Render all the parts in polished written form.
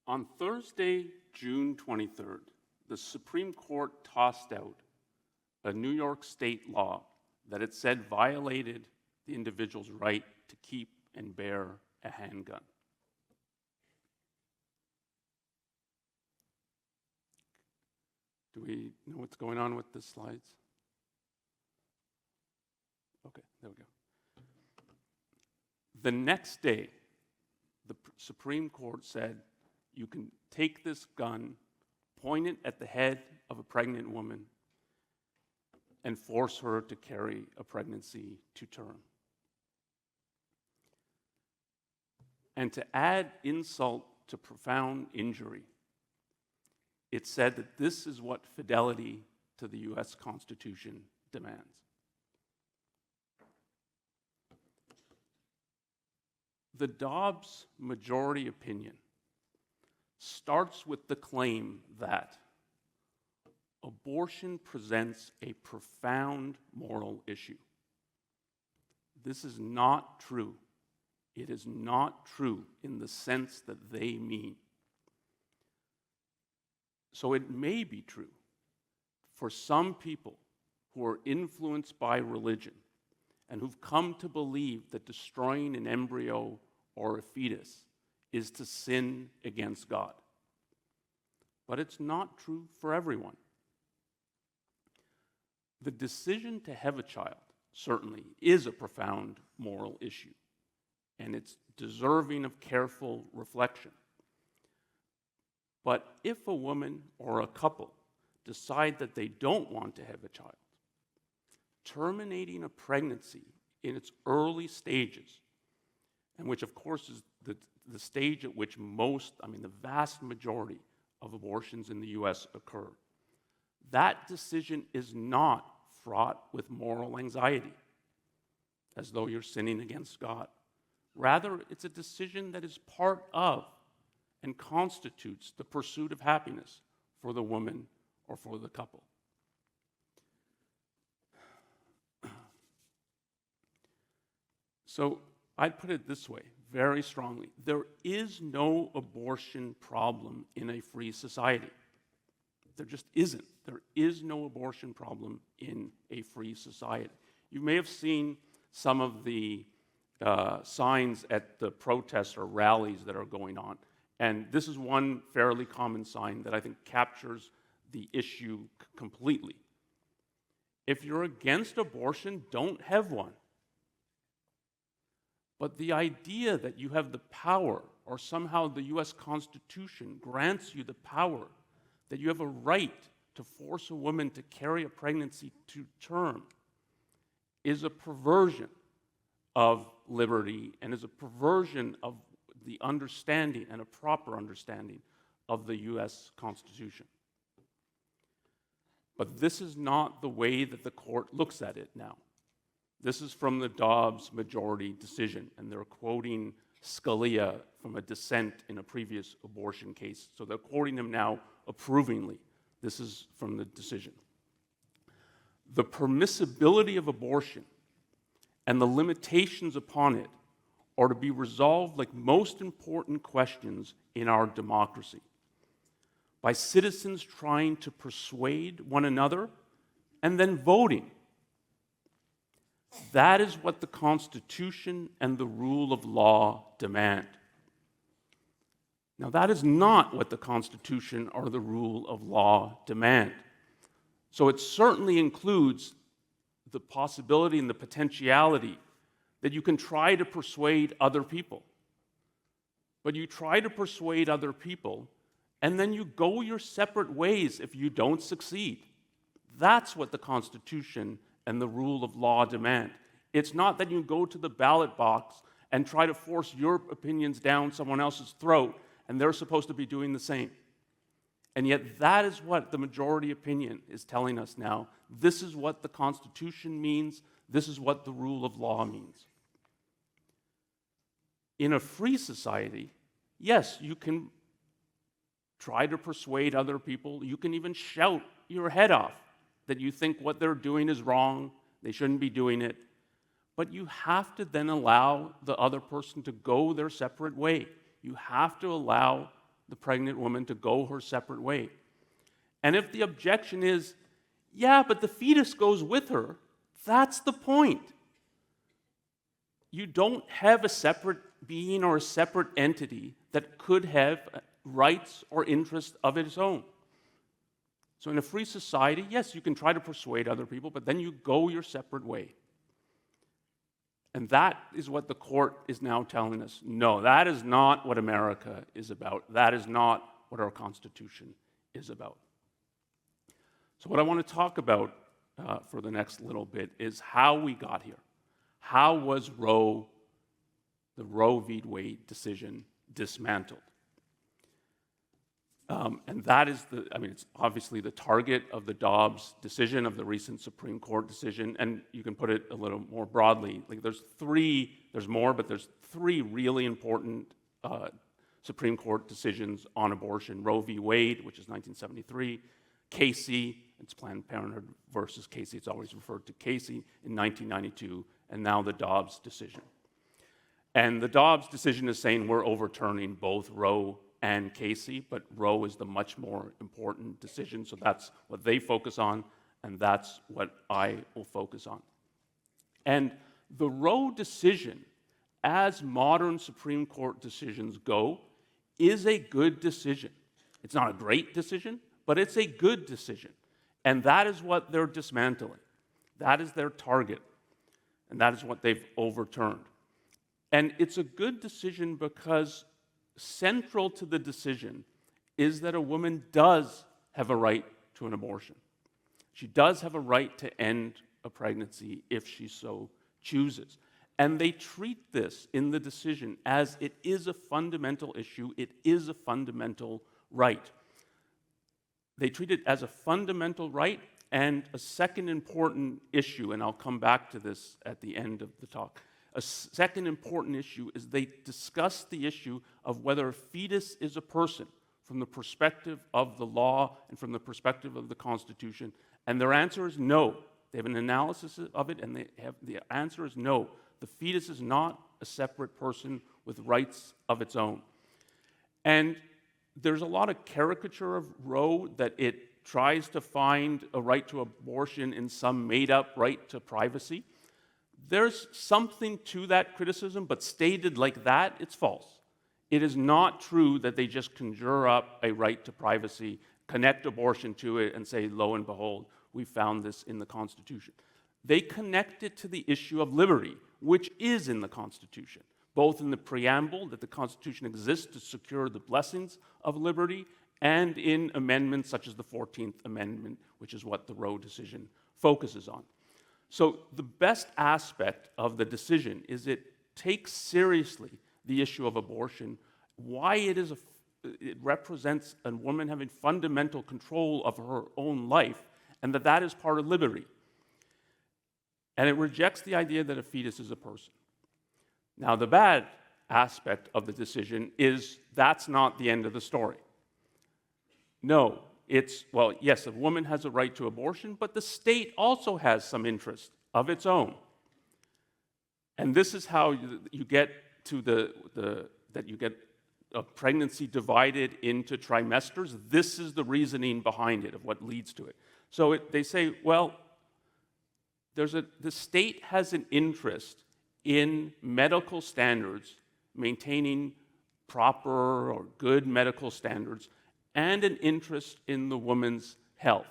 On Thursday, June 23rd, the Supreme Court tossed out a New York state law that it said violated the individual's right to keep and bear a handgun. Do we know what's going on with the slides? Okay, there we go. The next day, the Supreme Court said you can take this gun, point it at the head of a pregnant woman, and force her to carry a pregnancy to term. And to add insult to profound injury, it said that this is what fidelity to the U.S. Constitution demands. The Dobbs majority opinion starts with the claim that abortion presents a profound moral issue. This is not true. It is not true in the sense that they mean. So it may be true for some people who are influenced by religion and who've come to believe that destroying an embryo or a fetus is to sin against God. But it's not true for everyone. The decision to have a child certainly is a profound moral issue, and it's deserving of careful reflection. But if a woman or a couple decide that they don't want to have a child, terminating a pregnancy in its early stages, and which of course is the stage at which the vast majority of abortions in the US occur, that decision is not fraught with moral anxiety, as though you're sinning against God. Rather, it's a decision that is part of and constitutes the pursuit of happiness for the woman or for the couple. So I'd put it this way, very strongly. There is no abortion problem in a free society. There just isn't. There is no abortion problem in a free society. You may have seen some of the signs at the protests or rallies that are going on. And this is one fairly common sign that I think captures the issue completely. If you're against abortion, don't have one. But the idea that you have the power, or somehow the US Constitution grants you the power, that you have a right to force a woman to carry a pregnancy to term, is a perversion of liberty and is a perversion of the understanding and a proper understanding of the US Constitution. But this is not the way that the court looks at it now. This is from the Dobbs majority decision, and they're quoting Scalia from a dissent in a previous abortion case. So they're quoting him now approvingly. This is from the decision. The permissibility of abortion and the limitations upon it are to be resolved like most important questions in our democracy, by citizens trying to persuade one another and then voting. That is what the Constitution and the rule of law demand. Now, that is not what the Constitution or the rule of law demand. So it certainly includes the possibility and the potentiality that you can try to persuade other people. But you try to persuade other people, and then you go your separate ways if you don't succeed. That's what the Constitution and the rule of law demand. It's not that you go to the ballot box and try to force your opinions down someone else's throat, and they're supposed to be doing the same. And yet that is what the majority opinion is telling us now. This is what the Constitution means. This is what the rule of law means. In a free society, yes, you can try to persuade other people. You can even shout your head off that you think what they're doing is wrong, they shouldn't be doing it. But you have to then allow the other person to go their separate way. You have to allow the pregnant woman to go her separate way. And if the objection is, yeah, but the fetus goes with her, that's the point. You don't have a separate being or a separate entity that could have rights or interests of its own. So in a free society, yes, you can try to persuade other people, but then you go your separate way. And that is what the court is now telling us. No, that is not what America is about. That is not what our Constitution is about. So what I want to talk about for the next little bit is how we got here. How was the Roe v. Wade decision dismantled? And that is it's obviously the target of the Dobbs decision, of the recent Supreme Court decision, and you can put it a little more broadly. Like there's three really important Supreme Court decisions on abortion. Roe v. Wade, which is 1973, Casey, it's Planned Parenthood versus Casey, it's always referred to Casey, in 1992, and now the Dobbs decision. And the Dobbs decision is saying we're overturning both Roe and Casey, but Roe is the much more important decision, so that's what they focus on, and that's what I will focus on. And the Roe decision, as modern Supreme Court decisions go, is a good decision. It's not a great decision, but it's a good decision. And that is what they're dismantling. That is their target. And that is what they've overturned. And it's a good decision because central to the decision is that a woman does have a right to an abortion. She does have a right to end a pregnancy if she so chooses. And they treat this in the decision as it is a fundamental issue, it is a fundamental right. They treat it as a fundamental right, and a second important issue, and I'll come back to this at the end of the talk. A second important issue is they discuss the issue of whether a fetus is a person from the perspective of the law and from the perspective of the Constitution, and their answer is no. They have an analysis of it, and the answer is no. The fetus is not a separate person with rights of its own. And there's a lot of caricature of Roe that it tries to find a right to abortion in some made-up right to privacy. There's something to that criticism, but stated like that, it's false. It is not true that they just conjure up a right to privacy, connect abortion to it, and say, lo and behold, we found this in the Constitution. They connect it to the issue of liberty, which is in the Constitution, both in the preamble that the Constitution exists to secure the blessings of liberty, and in amendments such as the 14th Amendment, which is what the Roe decision focuses on. So the best aspect of the decision is it takes seriously the issue of abortion, why it represents a woman having fundamental control of her own life, and that is part of liberty. And it rejects the idea that a fetus is a person. Now, the bad aspect of the decision is that's not the end of the story. No, yes, a woman has a right to abortion, but the state also has some interest of its own. And this is how you get to that you get a pregnancy divided into trimesters. This is the reasoning behind it, of what leads to it. So they say, well, the state has an interest in medical standards, maintaining proper or good medical standards, and an interest in the woman's health.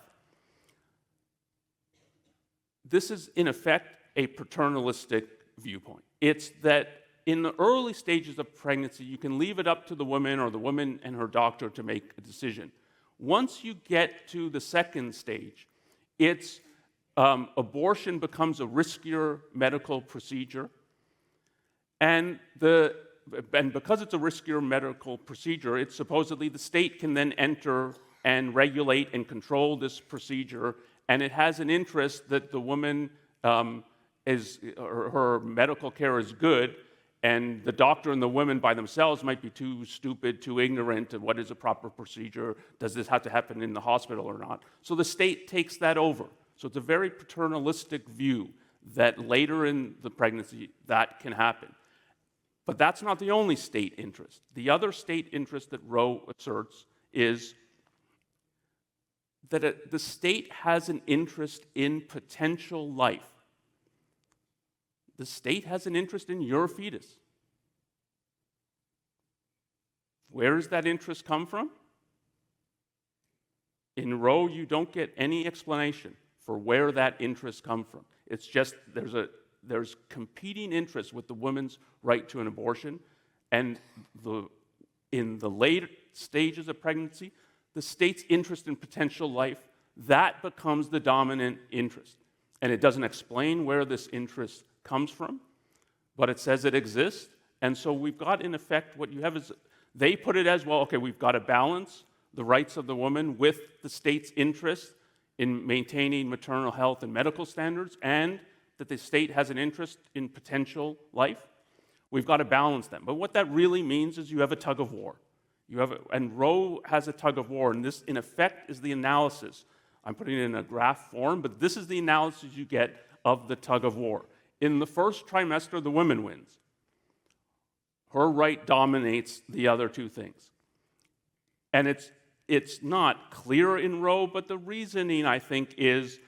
This is, in effect, a paternalistic viewpoint. It's that in the early stages of pregnancy, you can leave it up to the woman or the woman and her doctor to make a decision. Once you get to the second stage, abortion becomes a riskier medical procedure, and because it's a riskier medical procedure, it's supposedly the state can then enter and regulate and control this procedure, and it has an interest that the woman her medical care is good, and the doctor and the woman by themselves might be too stupid, too ignorant of what is a proper procedure. Does this have to happen in the hospital or not? So the state takes that over. So it's a very paternalistic view that later in the pregnancy that can happen. But that's not the only state interest. The other state interest that Roe asserts is that the state has an interest in potential life. The state has an interest in your fetus. Where does that interest come from? In Roe, you don't get any explanation for where that interest comes from. It's just there's competing interests with the woman's right to an abortion, and in the late stages of pregnancy, the state's interest in potential life, that becomes the dominant interest. And it doesn't explain where this interest comes from, but it says it exists. And so we've got, in effect, what you have is, they put it as, well, okay, we've got to balance the rights of the woman with the state's interest in maintaining maternal health and medical standards, and that the state has an interest in potential life. We've got to balance them. But what that really means is you have a tug of war. And Roe has a tug of war, and this, in effect, is the analysis. I'm putting it in a graph form, but this is the analysis you get of the tug of war. In the first trimester, the woman wins. Her right dominates the other two things. And it's not clear in Roe, but the reasoning, I think, is,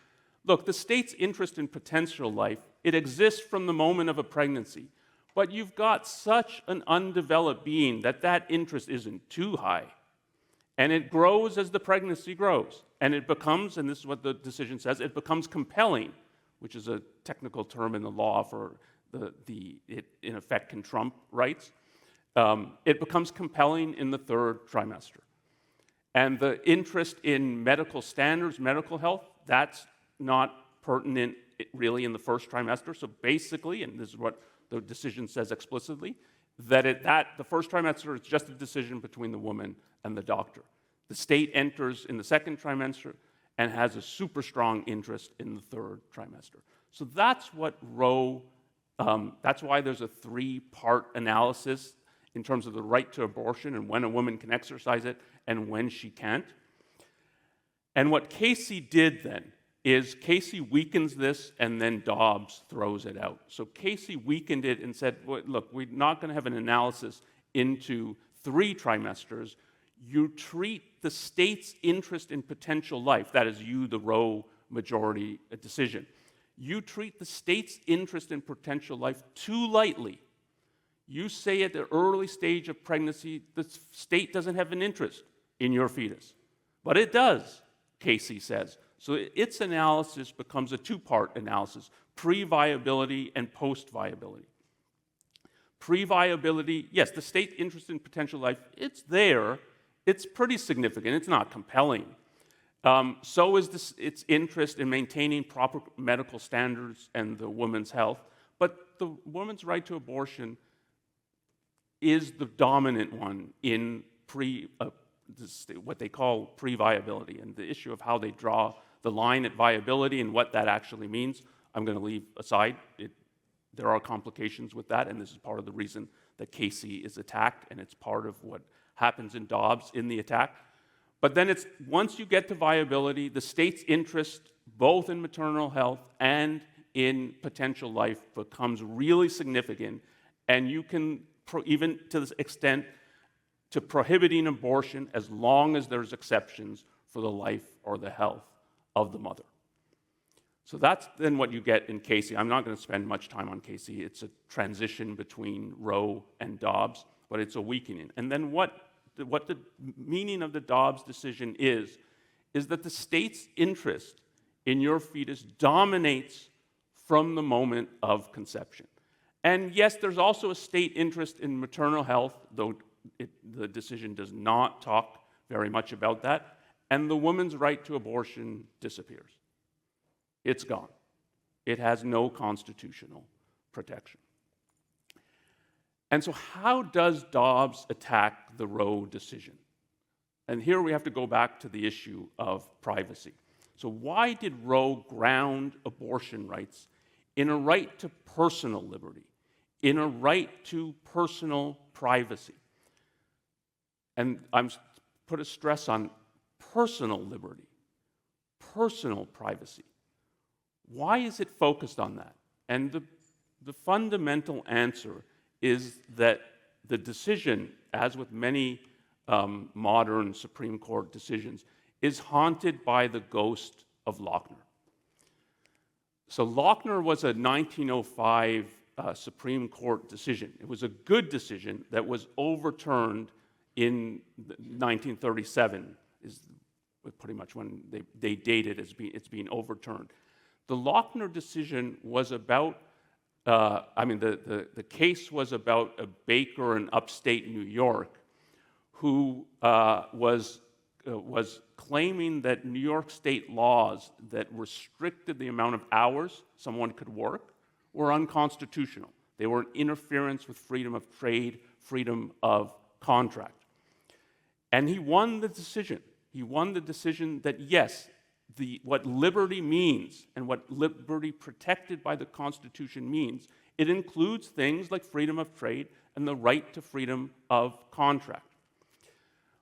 look, the state's interest in potential life, it exists from the moment of a pregnancy. But you've got such an undeveloped being that interest isn't too high. And it grows as the pregnancy grows. And it becomes, and this is what the decision says, it becomes compelling, which is a technical term in the law for it in effect can trump rights. It becomes compelling in the third trimester. And the interest in medical standards, medical health, that's not pertinent really in the first trimester. So basically, and this is what the decision says explicitly, that the first trimester is just a decision between the woman and the doctor. The state enters in the second trimester and has a super strong interest in the third trimester. So that's what Roe, that's why there's a three-part analysis in terms of the right to abortion and when a woman can exercise it and when she can't. And what Casey did then is Casey weakens this and then Dobbs throws it out. So Casey weakened it and said, well, look, we're not going to have an analysis into 3 trimesters. You treat the state's interest in potential life, that is you, the Roe majority decision. You treat the state's interest in potential life too lightly. You say at the early stage of pregnancy, the state doesn't have an interest in your fetus. But it does, Casey says. So its analysis becomes a 2-part analysis, pre-viability and post-viability. Pre-viability, yes, the state interest in potential life, it's there. It's pretty significant. It's not compelling. So is its interest in maintaining proper medical standards and the woman's health. But the woman's right to abortion is the dominant one in what they call pre-viability. And the issue of how they draw the line at viability and what that actually means, I'm going to leave aside. There are complications with that, and this is part of the reason that Casey is attacked, and it's part of what happens in Dobbs in the attack. But then once you get to viability, the state's interest both in maternal health and in potential life becomes really significant, and you can, even to this extent, to prohibiting abortion as long as there's exceptions for the life or the health of the mother. So that's then what you get in Casey. I'm not going to spend much time on Casey. It's a transition between Roe and Dobbs, but it's a weakening. And then what the meaning of the Dobbs decision is that the state's interest in your fetus dominates from the moment of conception. And yes, there's also a state interest in maternal health, though the decision does not talk very much about that, and the woman's right to abortion disappears. It's gone. It has no constitutional protection. And so how does Dobbs attack the Roe decision? And here we have to go back to the issue of privacy. So why did Roe ground abortion rights in a right to personal liberty, in a right to personal privacy? And I'm put a stress on personal liberty, personal privacy. Why is it focused on that? And the fundamental answer is that the decision, as with many modern Supreme Court decisions, is haunted by the ghost of Lochner. So Lochner was a 1905 Supreme Court decision. It was a good decision that was overturned in 1937, is pretty much when they date it as it's being overturned. The Lochner decision was about, the case was about a baker in upstate New York who was claiming that New York state laws that restricted the amount of hours someone could work were unconstitutional. They were an interference with freedom of trade, freedom of contract. And he won the decision. He won the decision that yes, what liberty means and what liberty protected by the Constitution means, it includes things like freedom of trade and the right to freedom of contract.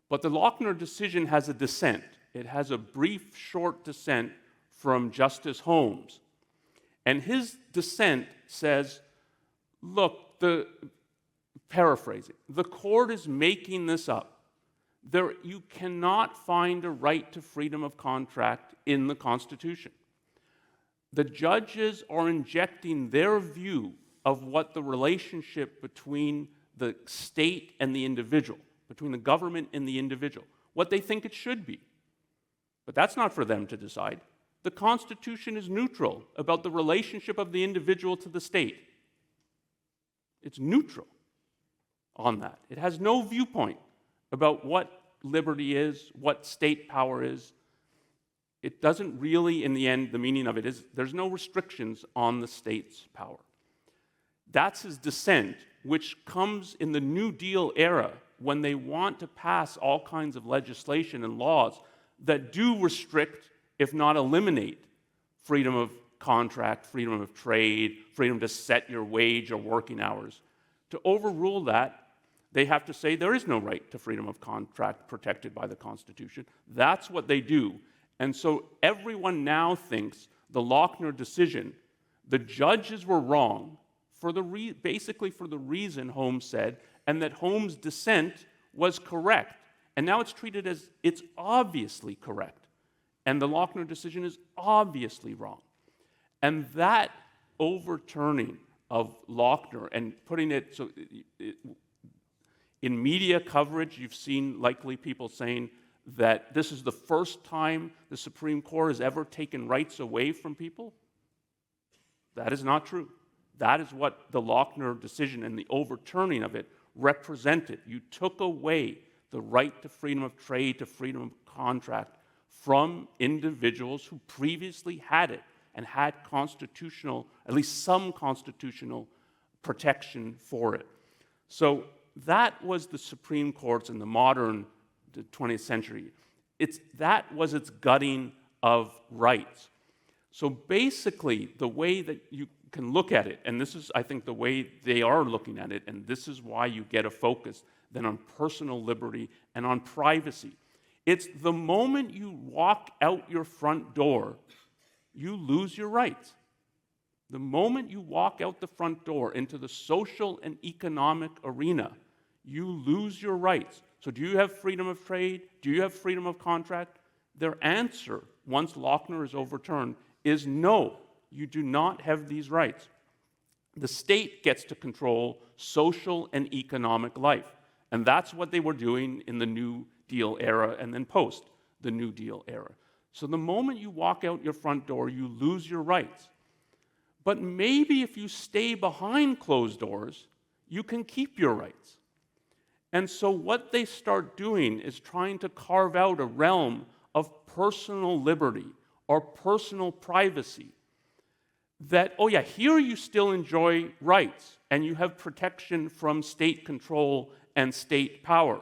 But the Lochner decision has a dissent. It has a brief, short dissent from Justice Holmes. And his dissent says, look, paraphrasing, the court is making this up. You cannot find a right to freedom of contract in the Constitution. The judges are injecting their view of what the relationship between the state and the individual, between the government and the individual, what they think it should be. But that's not for them to decide. The Constitution is neutral about the relationship of the individual to the state. It's neutral on that. It has no viewpoint about what liberty is, what state power is. It doesn't really, in the end, the meaning of it is there's no restrictions on the state's power. That's his dissent, which comes in the New Deal era when they want to pass all kinds of legislation and laws that do restrict, if not eliminate, freedom of contract, freedom of trade, freedom to set your wage or working hours. To overrule that, they have to say there is no right to freedom of contract protected by the Constitution. That's what they do. And so everyone now thinks the Lochner decision, the judges were wrong basically for the reason Holmes said, and that Holmes' dissent was correct. And now it's treated as it's obviously correct. And the Lochner decision is obviously wrong. And that overturning of Lochner and putting it so in media coverage, you've seen likely people saying that this is the first time the Supreme Court has ever taken rights away from people. That is not true. That is what the Lochner decision and the overturning of it represented. You took away the right to freedom of trade, to freedom of contract from individuals who previously had it and had constitutional, at least some constitutional protection for it. So that was the Supreme Court's in the modern 20th century. That was its gutting of rights. So basically, the way that you can look at it, and this is, I think, the way they are looking at it, and this is why you get a focus then on personal liberty and on privacy. It's the moment you walk out your front door, you lose your rights. The moment you walk out the front door into the social and economic arena, you lose your rights. So do you have freedom of trade? Do you have freedom of contract? Their answer, once Lochner is overturned, is no, you do not have these rights. The state gets to control social and economic life. And that's what they were doing in the New Deal era and then post the New Deal era. So the moment you walk out your front door, you lose your rights. But maybe if you stay behind closed doors, you can keep your rights. And so what they start doing is trying to carve out a realm of personal liberty or personal privacy that, oh yeah, here you still enjoy rights and you have protection from state control and state power.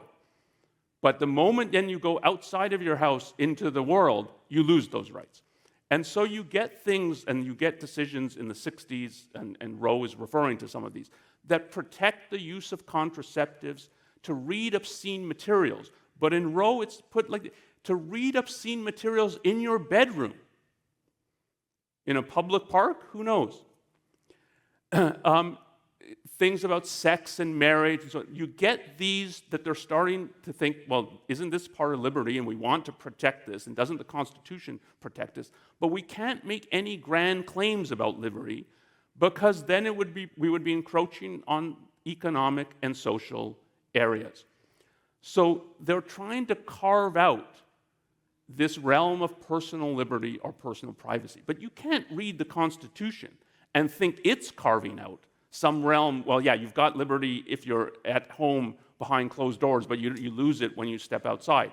But the moment then you go outside of your house into the world, you lose those rights. And so you get things and you get decisions in the 60s, and Roe is referring to some of these, that protect the use of contraceptives to read obscene materials. But in Roe, it's put like to read obscene materials in your bedroom. In a public park? Who knows? things about sex and marriage. And so you get these that they're starting to think, well, isn't this part of liberty and we want to protect this, and doesn't the Constitution protect us? But we can't make any grand claims about liberty because then we would be encroaching on economic and social areas. So they're trying to carve out this realm of personal liberty or personal privacy. But you can't read the Constitution and think it's carving out some realm. Well, yeah, you've got liberty if you're at home behind closed doors, but you lose it when you step outside.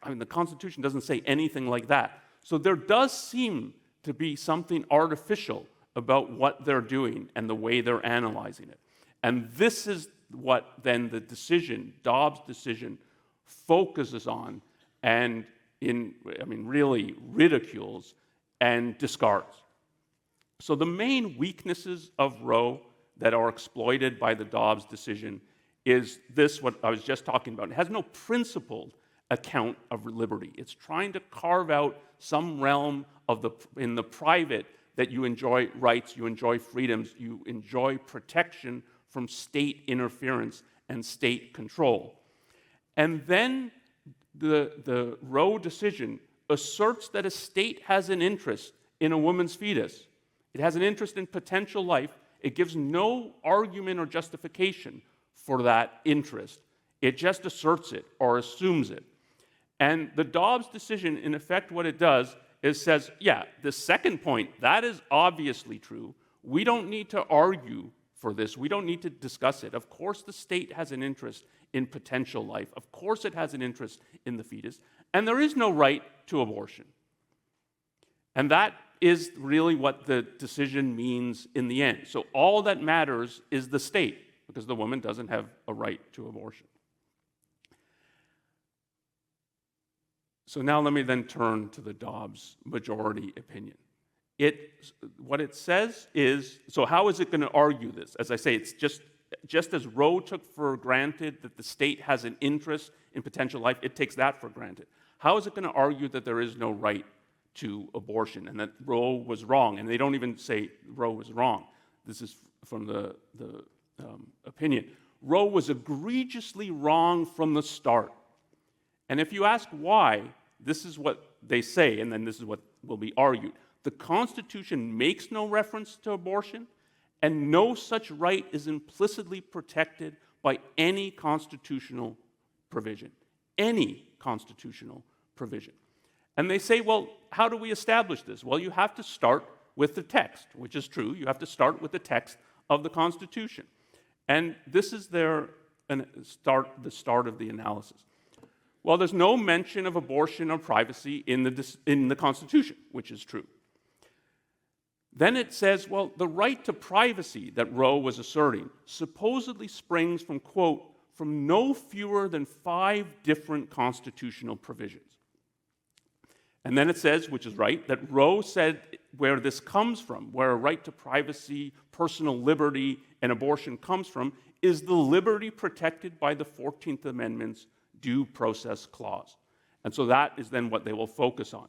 I mean, the Constitution doesn't say anything like that. So there does seem to be something artificial about what they're doing and the way they're analyzing it. And this is what then the decision, Dobbs' decision, focuses on and really ridicules and discards. So the main weaknesses of Roe that are exploited by the Dobbs decision is this, what I was just talking about. It has no principled account of liberty. It's trying to carve out some realm in the private that you enjoy rights, you enjoy freedoms, you enjoy protection from state interference and state control. And then the Roe decision asserts that a state has an interest in a woman's fetus. It has an interest in potential life. It gives no argument or justification for that interest. It just asserts it or assumes it. And the Dobbs decision, in effect, what it does is says, yeah, the second point, that is obviously true. We don't need to argue for this. We don't need to discuss it. Of course the state has an interest in potential life. Of course it has an interest in the fetus. And there is no right to abortion. And that is really what the decision means in the end. So all that matters is the state, because the woman doesn't have a right to abortion. So now let me then turn to the Dobbs majority opinion. What it says is, so how is it going to argue this? As I say, it's just as Roe took for granted that the state has an interest in potential life, it takes that for granted. How is it going to argue that there is no right to abortion and that Roe was wrong? And they don't even say Roe was wrong. This is from the opinion. Roe was egregiously wrong from the start. And if you ask why, this is what they say, and then this is what will be argued. The Constitution makes no reference to abortion, and no such right is implicitly protected by any constitutional provision. Any constitutional provision. And they say, well, how do we establish this? Well, you have to start with the text, which is true. You have to start with the text of the Constitution. And this is the start of the analysis. Well, there's no mention of abortion or privacy in the Constitution, which is true. Then it says, well, the right to privacy that Roe was asserting supposedly springs from, quote, from no fewer than 5 different constitutional provisions. And then it says, which is right, that Roe said where this comes from, where a right to privacy, personal liberty, and abortion comes from, is the liberty protected by the 14th Amendment's Due Process Clause. And so that is then what they will focus on.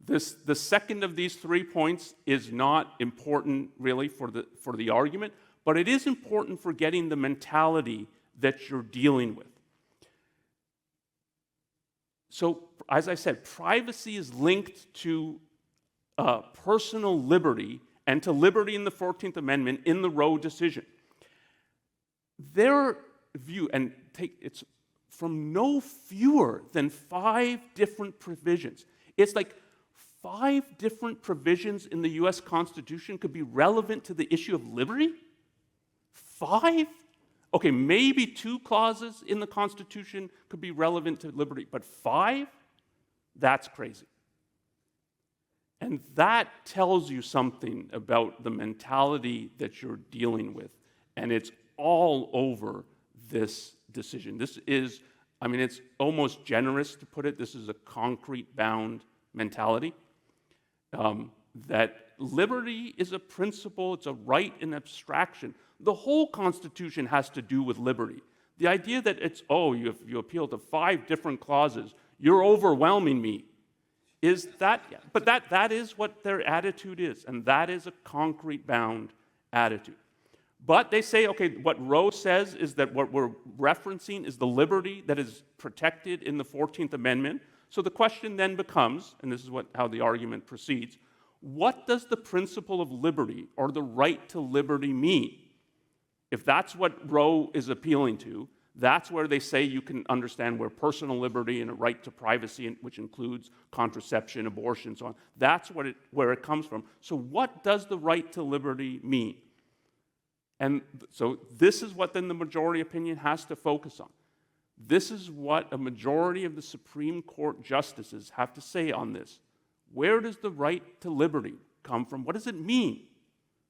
The second of these 3 points is not important really for the argument, but it is important for getting the mentality that you're dealing with. So, as I said, privacy is linked to personal liberty and to liberty in the 14th Amendment in the Roe decision. Their view, and it's from no fewer than 5 different provisions. It's like 5 different provisions in the U.S. Constitution could be relevant to the issue of liberty? 5? Okay, maybe 2 clauses in the Constitution could be relevant to liberty, but 5? That's crazy. And that tells you something about the mentality that you're dealing with, and it's all over this decision. This is, it's almost generous to put it, this is a concrete bound mentality. That liberty is a principle, it's a right in abstraction. The whole Constitution has to do with liberty. The idea that it's, you appeal to 5 different clauses, you're overwhelming me, is that, but that is what their attitude is, and that is a concrete bound attitude. But they say, okay, what Roe says is that what we're referencing is the liberty that is protected in the 14th Amendment. So the question then becomes, and this is how the argument proceeds, what does the principle of liberty or the right to liberty mean? If that's what Roe is appealing to, that's where they say you can understand where personal liberty and a right to privacy, which includes contraception, abortion, so on, that's where it comes from. So what does the right to liberty mean? And so this is what then the majority opinion has to focus on. This is what a majority of the Supreme Court justices have to say on this. Where does the right to liberty come from? What does it mean?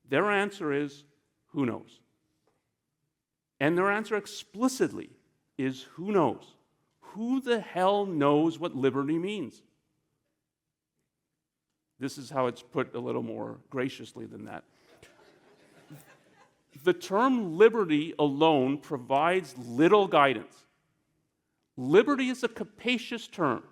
Their answer is, who knows? And their answer explicitly is, who knows? Who the hell knows what liberty means? This is how it's put a little more graciously than that. The term liberty alone provides little guidance. Liberty is a capacious term.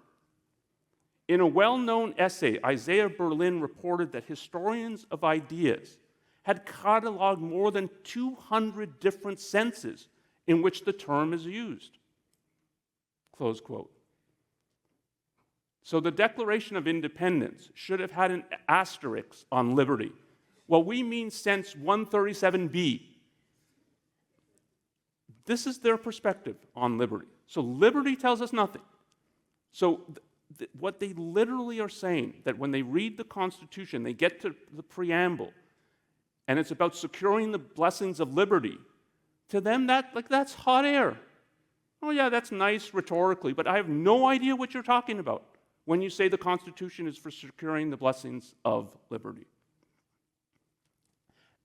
In a well-known essay, Isaiah Berlin reported that historians of ideas had cataloged more than 200 different senses in which the term is used. Close quote. So the Declaration of Independence should have had an asterisk on liberty. Well, we mean sense 137b. This is their perspective on liberty. So liberty tells us nothing. So what they literally are saying, that when they read the Constitution, they get to the preamble, and it's about securing the blessings of liberty, to them that's hot air. Oh yeah, that's nice rhetorically, but I have no idea what you're talking about when you say the Constitution is for securing the blessings of liberty.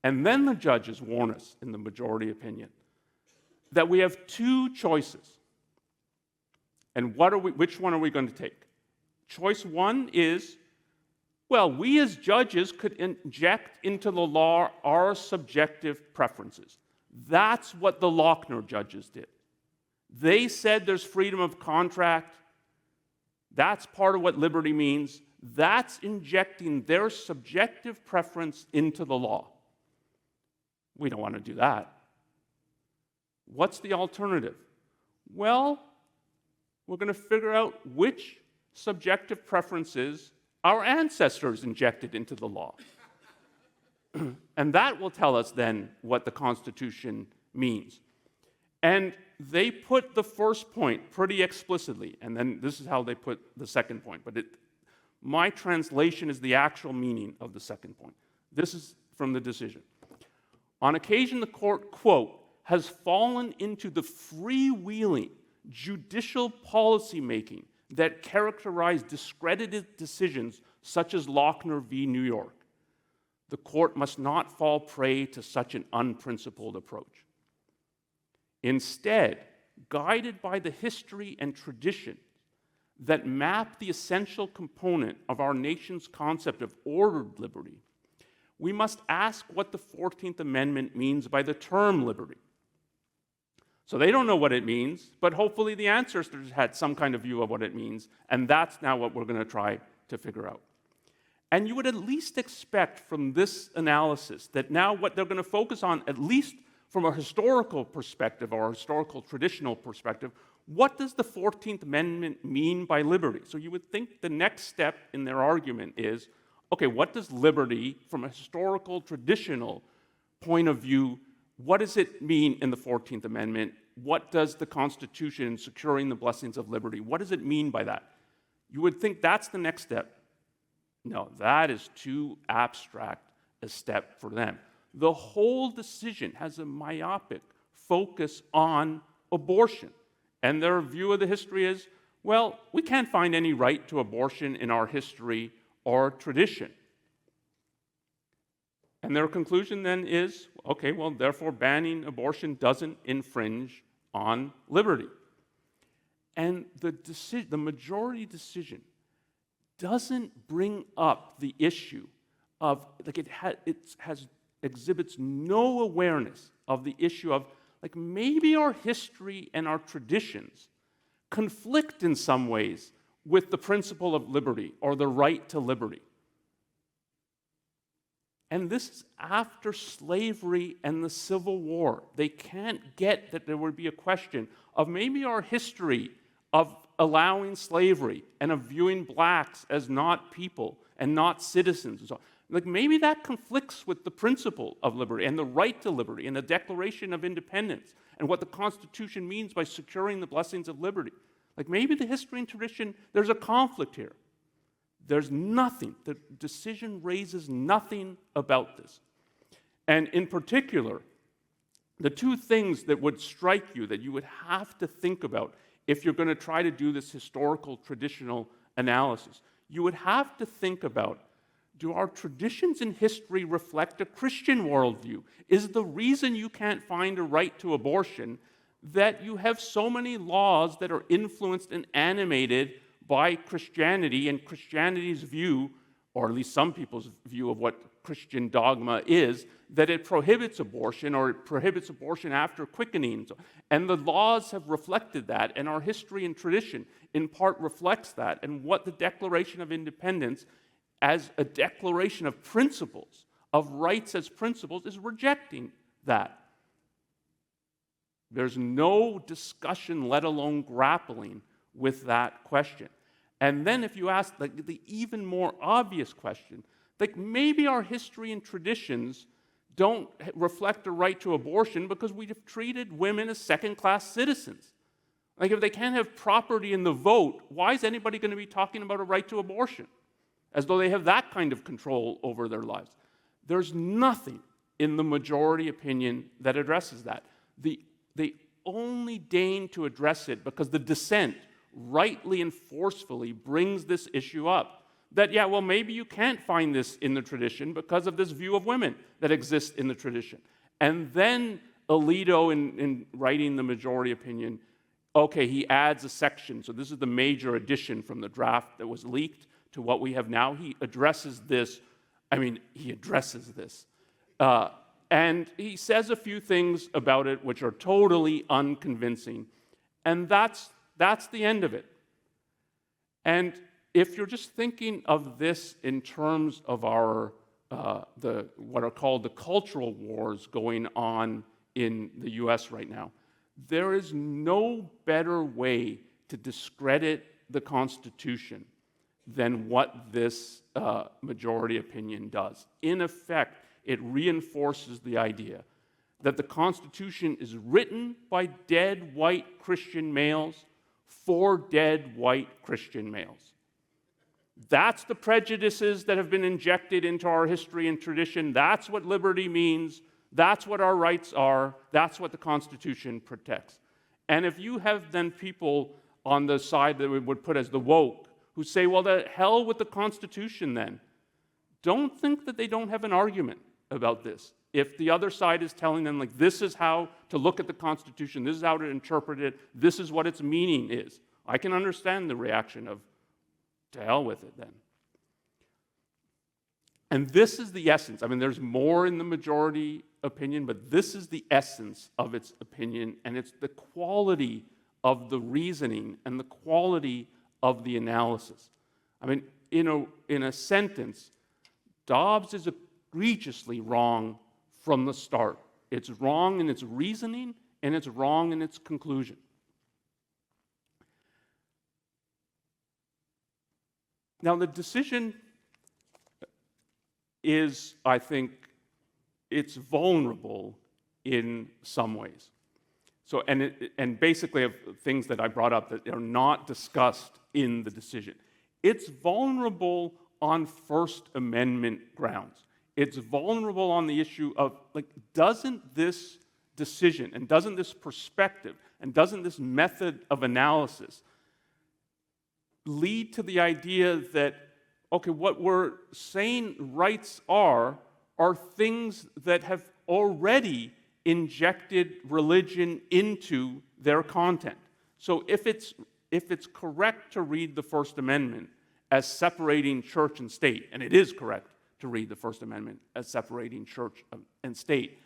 And then the judges warn us, in the majority opinion, that we have two choices. And which one are we going to take? Choice one is, well, we as judges could inject into the law our subjective preferences. That's what the Lochner judges did. They said there's freedom of contract. That's part of what liberty means. That's injecting their subjective preference into the law. We don't want to do that. What's the alternative? Well, we're going to figure out which subjective preferences our ancestors injected into the law. And that will tell us then what the Constitution means. And they put the first point pretty explicitly, and then this is how they put the second point. But my translation is the actual meaning of the second point. This is from the decision. On occasion, the court, quote, has fallen into the freewheeling judicial policymaking that characterized discredited decisions such as Lochner v. New York. The court must not fall prey to such an unprincipled approach. Instead, guided by the history and tradition that map the essential component of our nation's concept of ordered liberty, we must ask what the 14th Amendment means by the term liberty. So they don't know what it means, but hopefully the ancestors had some kind of view of what it means, and that's now what we're going to try to figure out. And you would at least expect from this analysis that now what they're going to focus on, at least from a historical perspective or a historical traditional perspective, what does the 14th Amendment mean by liberty? So you would think the next step in their argument is, okay, what does liberty, from a historical, traditional point of view, what does it mean in the 14th Amendment? What does the Constitution, securing the blessings of liberty, what does it mean by that? You would think that's the next step. No, that is too abstract a step for them. The whole decision has a myopic focus on abortion. And their view of the history is, well, we can't find any right to abortion in our history or tradition. And their conclusion then is, okay, well, therefore banning abortion doesn't infringe on liberty. And the majority decision doesn't bring up the issue of, like exhibits no awareness of the issue of, like, maybe our history and our traditions conflict in some ways with the principle of liberty or the right to liberty. And this is after slavery and the Civil War. They can't get that there would be a question of maybe our history of allowing slavery and of viewing blacks as not people and not citizens and so on. Like maybe that conflicts with the principle of liberty and the right to liberty and the Declaration of Independence and what the Constitution means by securing the blessings of liberty. Like maybe the history and tradition, there's a conflict here. There's nothing, the decision raises nothing about this. And in particular, the two things that would strike you that you would have to think about if you're going to try to do this historical traditional analysis, you would have to think about, do our traditions in history reflect a Christian worldview? Is the reason you can't find a right to abortion that you have so many laws that are influenced and animated by Christianity and Christianity's view, or at least some people's view of what Christian dogma is, that it prohibits abortion or it prohibits abortion after quickening. And the laws have reflected that, and our history and tradition in part reflects that, and what the Declaration of Independence as a declaration of principles, of rights as principles, is rejecting that. There's no discussion, let alone grappling with that question. And then if you ask the even more obvious question, like maybe our history and traditions don't reflect a right to abortion because we have treated women as second-class citizens. Like if they can't have property in the vote, why is anybody going to be talking about a right to abortion? As though they have that kind of control over their lives. There's nothing in the majority opinion that addresses that. They only deign to address it because the dissent rightly and forcefully brings this issue up. That, yeah, well, maybe you can't find this in the tradition because of this view of women that exists in the tradition. And then Alito, in writing the majority opinion, okay, he adds a section. So this is the major addition from the draft that was leaked to what we have now. He addresses this. And he says a few things about it which are totally unconvincing. And that's the end of it. And if you're just thinking of this in terms of our what are called the cultural wars going on in the U.S. right now, there is no better way to discredit the Constitution than what this majority opinion does. In effect, it reinforces the idea that the Constitution is written by dead white Christian males for dead white Christian males. That's the prejudices that have been injected into our history and tradition. That's what liberty means. That's what our rights are. That's what the Constitution protects. And if you have then people on the side that we would put as the woke who say, well, the hell with the Constitution then, don't think that they don't have an argument about this. If the other side is telling them, like, this is how to look at the Constitution, this is how to interpret it, this is what its meaning is, I can understand the reaction of, to hell with it then. And this is the essence. I mean, there's more in the majority opinion, but this is the essence of its opinion, and it's the quality of the reasoning and the quality of the analysis. I mean, in a sentence, Dobbs is egregiously wrong from the start. It's wrong in its reasoning, and it's wrong in its conclusion. Now, the decision is, I think, it's vulnerable in some ways. So, and basically of things that I brought up that are not discussed in the decision. It's vulnerable on First Amendment grounds. It's vulnerable on the issue of, like, doesn't this decision and doesn't this perspective and doesn't this method of analysis lead to the idea that, okay, what we're saying rights are things that have already injected religion into their content. So if it's correct to read the First Amendment as separating church and state, and it is correct to read the First Amendment as separating church and state,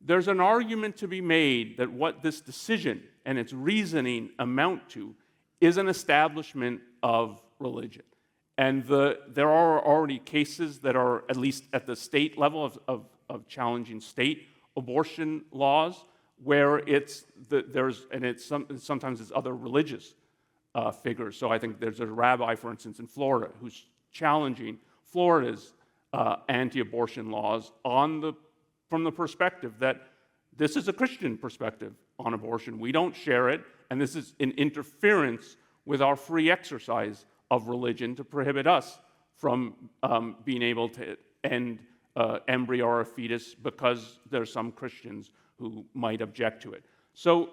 there's an argument to be made that what this decision and its reasoning amount to is an establishment of religion. And there are already cases that are, at least at the state level, of challenging state abortion laws, where sometimes it's other religious figures. So I think there's a rabbi, for instance, in Florida, who's challenging Florida's anti-abortion laws from the perspective that this is a Christian perspective on abortion. We don't share it, and this is an interference with our free exercise of religion to prohibit us from being able to end embryo or a fetus because there's some Christians who might object to it. So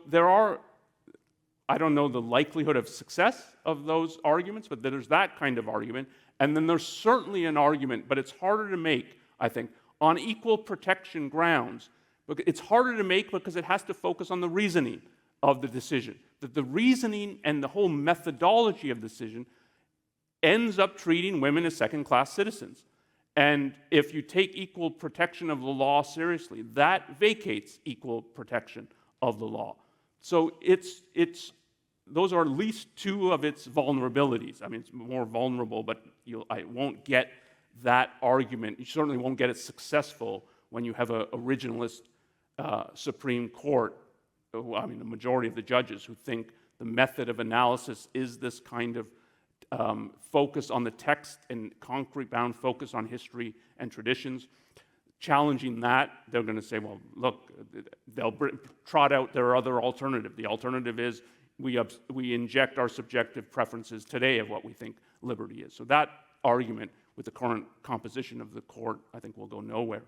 I don't know the likelihood of success of those arguments, but there's that kind of argument. And then there's certainly an argument, but it's harder to make, I think, on equal protection grounds. But it's harder to make because it has to focus on the reasoning of the decision. That the reasoning and the whole methodology of the decision ends up treating women as second-class citizens. And if you take equal protection of the law seriously, that vacates equal protection of the law. So those are at least two of its vulnerabilities. I mean, it's more vulnerable, but I won't get that argument. You certainly won't get it successful when you have an originalist Supreme Court, the majority of the judges who think the method of analysis is this kind of focus on the text and concrete-bound focus on history and traditions. Challenging that, they're going to say, well, look, they'll trot out their other alternative. The alternative is we inject our subjective preferences today of what we think liberty is. So that argument with the current composition of the court, I think, will go nowhere.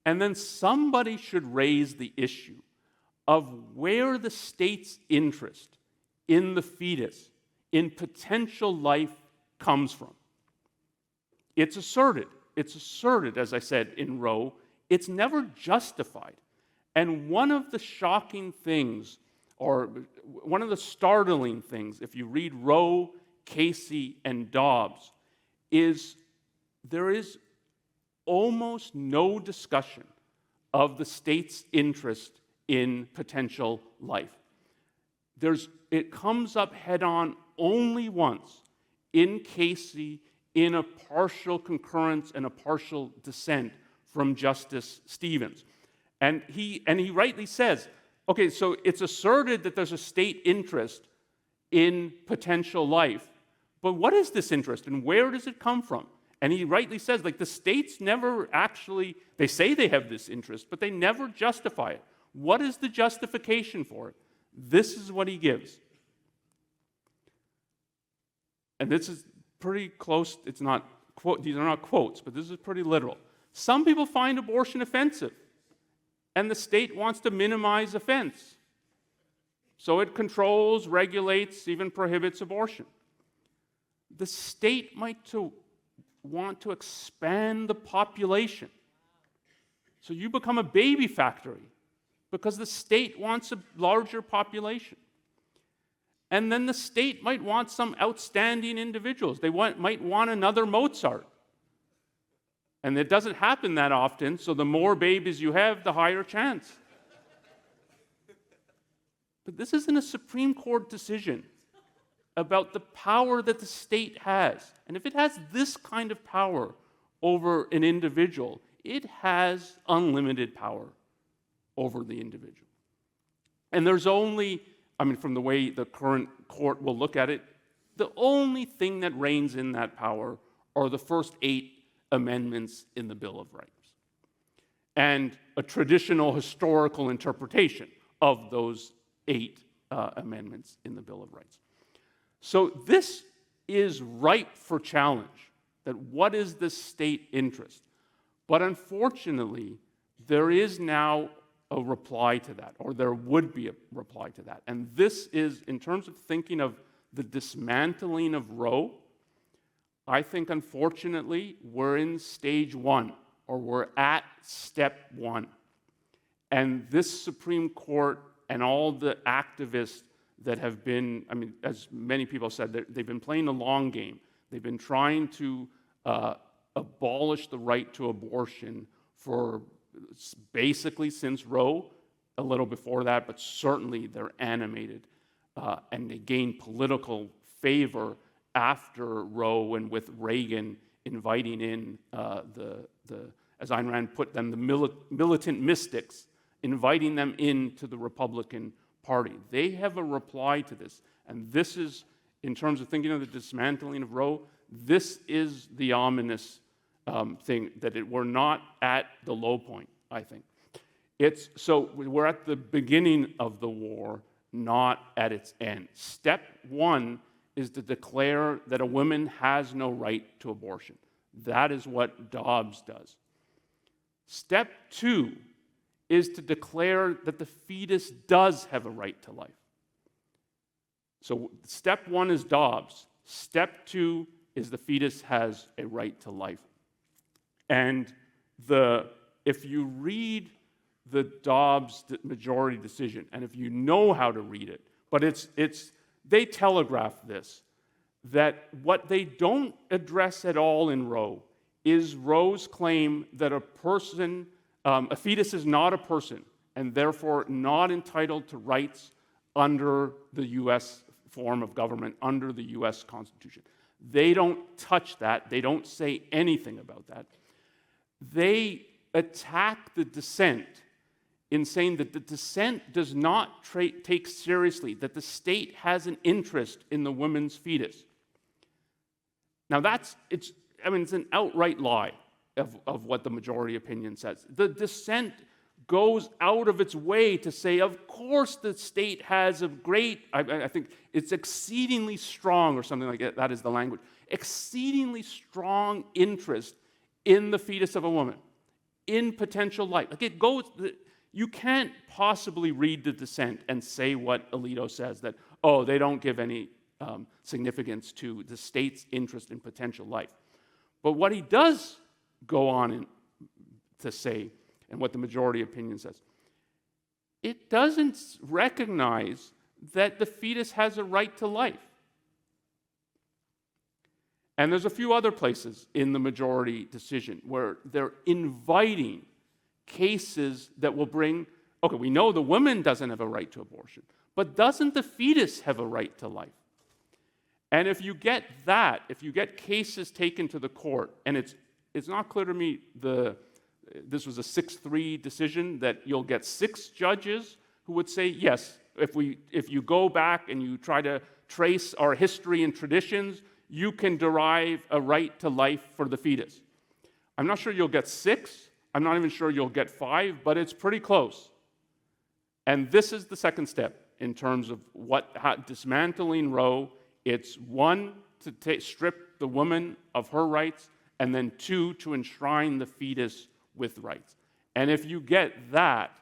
And then somebody should raise the issue of where the state's interest in the fetus, in potential life, comes from. It's asserted, as I said, in Roe. It's never justified. And one of the shocking things, or one of the startling things, if you read Roe, Casey, and Dobbs, is there is almost no discussion of the state's interest in potential life. It comes up head-on only once in Casey, in a partial concurrence and a partial dissent from Justice Stevens. And he rightly says, okay, so it's asserted that there's a state interest in potential life, but what is this interest and where does it come from? And he rightly says, the states never actually, they say they have this interest, but they never justify it. What is the justification for it? This is what he gives. And this is pretty close, these are not quotes, but this is pretty literal. Some people find abortion offensive, and the state wants to minimize offense. So it controls, regulates, even prohibits abortion. The state might want to expand the population. So you become a baby factory because the state wants a larger population. And then the state might want some outstanding individuals. They might want another Mozart. And it doesn't happen that often, so the more babies you have, the higher chance. But this isn't a Supreme Court decision about the power that the state has. And if it has this kind of power over an individual, it has unlimited power over the individual. And there's only, from the way the current court will look at it, the only thing that reigns in that power are the first 8 amendments in the Bill of Rights and a traditional historical interpretation of those 8 amendments in the Bill of Rights. So this is ripe for challenge, that what is the state interest? But unfortunately, there is now a reply to that, or there would be a reply to that. And this is, in terms of thinking of the dismantling of Roe, I think, unfortunately, we're in stage 1, or we're at step 1. And this Supreme Court and all the activists that have been, as many people said, they've been playing the long game. They've been trying to abolish the right to abortion for basically since Roe, a little before that, but certainly they're animated and they gain political favor after Roe and with Reagan inviting in as Ayn Rand put them, the militant mystics, inviting them into the Republican Party. They have a reply to this. And this is, in terms of thinking of the dismantling of Roe, this is the ominous thing, that we're not at the low point, I think. So we're at the beginning of the war, not at its end. Step one is to declare that a woman has no right to abortion. That is what Dobbs does. Step two is to declare that the fetus does have a right to life. So step one is Dobbs. Step two is the fetus has a right to life. And if you read the Dobbs majority decision, and if you know how to read it, but they telegraph this, that what they don't address at all in Roe is Roe's claim that a fetus is not a person, and therefore not entitled to rights under the U.S. form of government, under the U.S. Constitution. They don't touch that. They don't say anything about that. They attack the dissent in saying that the dissent does not take seriously that the state has an interest in the woman's fetus. Now it's an outright lie of what the majority opinion says. The dissent goes out of its way to say, of course the state has a great, I think it's exceedingly strong, or something like that is the language, exceedingly strong interest in the fetus of a woman, in potential life. You can't possibly read the dissent and say what Alito says, that, they don't give any significance to the state's interest in potential life. But what he does go on to say, and what the majority opinion says, it doesn't recognize that the fetus has a right to life. And there's a few other places in the majority decision where they're inviting cases that will bring, we know the woman doesn't have a right to abortion, but doesn't the fetus have a right to life? And if you get cases taken to the court, and it's not clear to me this was a 6-3 decision, that you'll get 6 judges who would say, yes, if you go back and you try to trace our history and traditions, you can derive a right to life for the fetus. I'm not sure you'll get 6. I'm not even sure you'll get 5, but it's pretty close. And this is the second step in terms of dismantling Roe. It's 1, to strip the woman of her rights, and then 2, to enshrine the fetus with rights. And if you get that,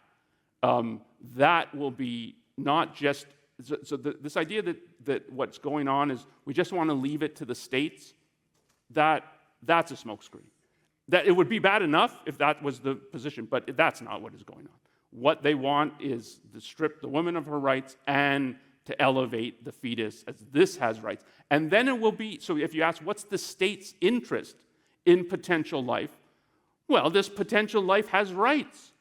that will be not just, this idea that what's going on is we just want to leave it to the states, that's a smokescreen. That it would be bad enough if that was the position, but that's not what is going on. What they want is to strip the woman of her rights and to elevate the fetus as this has rights. And then it will be, so if you ask what's the state's interest in potential life, well, this potential life has rights.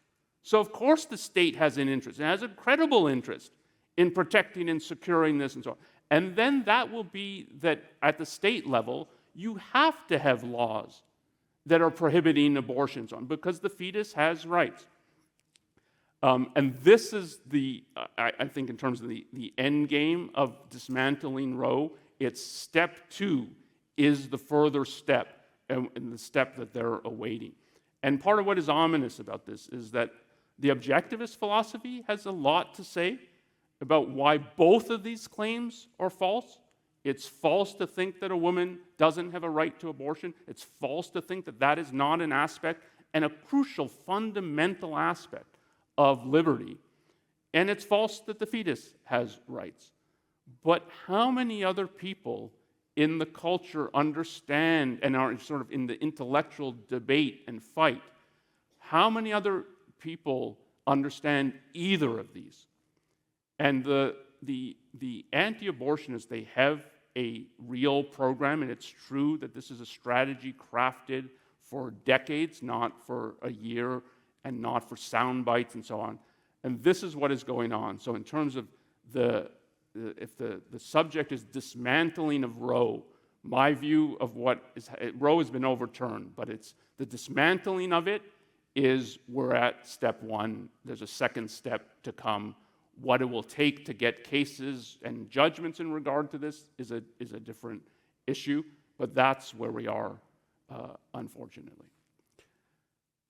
So of course the state has an interest, and has a credible interest in protecting and securing this and so on. And then that will be that at the state level, you have to have laws that are prohibiting abortions on, because the fetus has rights. And this is I think in terms of the end game of dismantling Roe, it's step 2 is the further step, and the step that they're awaiting. And part of what is ominous about this is that the objectivist philosophy has a lot to say about why both of these claims are false. It's false to think that a woman doesn't have a right to abortion. It's false to think that that is not an aspect, and a crucial, fundamental aspect of liberty. And it's false that the fetus has rights. But how many other people in the culture understand and are sort of in the intellectual debate and fight? How many other people understand either of these? And the anti-abortionists, they have a real program, and it's true that this is a strategy crafted for decades, not for a year, and not for sound bites and so on. And this is what is going on. So in terms of if the subject is dismantling of Roe, My view of Roe has been overturned, but it's the dismantling of it is we're at step one. There's a second step to come. What it will take to get cases and judgments in regard to this is a different issue, but that's where we are, unfortunately.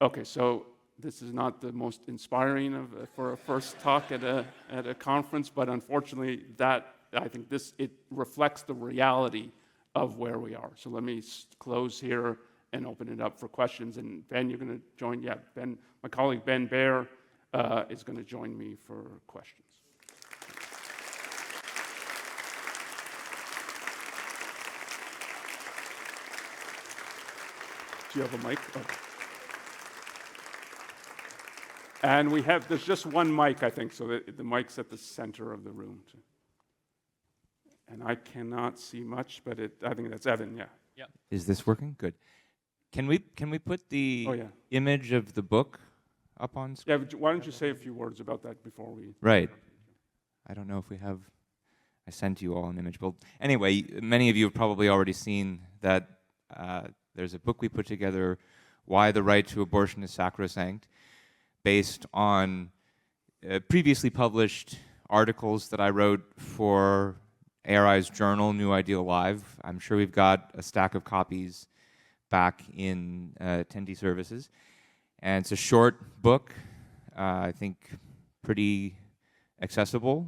Okay, so this is not the most inspiring for a first talk at a conference, but unfortunately, I think it reflects the reality of where we are. So let me close here and open it up for questions. And Ben, you're going to join? Yeah, Ben, my colleague Ben Baer is going to join me for questions. Do you have a mic? Oh. And there's just one mic, I think, so the mic's at the center of the room. And I cannot see much, but I think that's Evan, yeah. Yeah. Is this working? Good. Can we put the image of the book up on screen? Yeah, why don't you say a few words about that before we... Right. I don't know if we have... I sent you all an image. Well, anyway, many of you have probably already seen that there's a book we put together, Why the Right to Abortion is Sacrosanct, based on previously published articles that I wrote for ARI's journal, New Ideal Live. I'm sure we've got a stack of copies back in attendee services. And it's a short book, I think pretty accessible,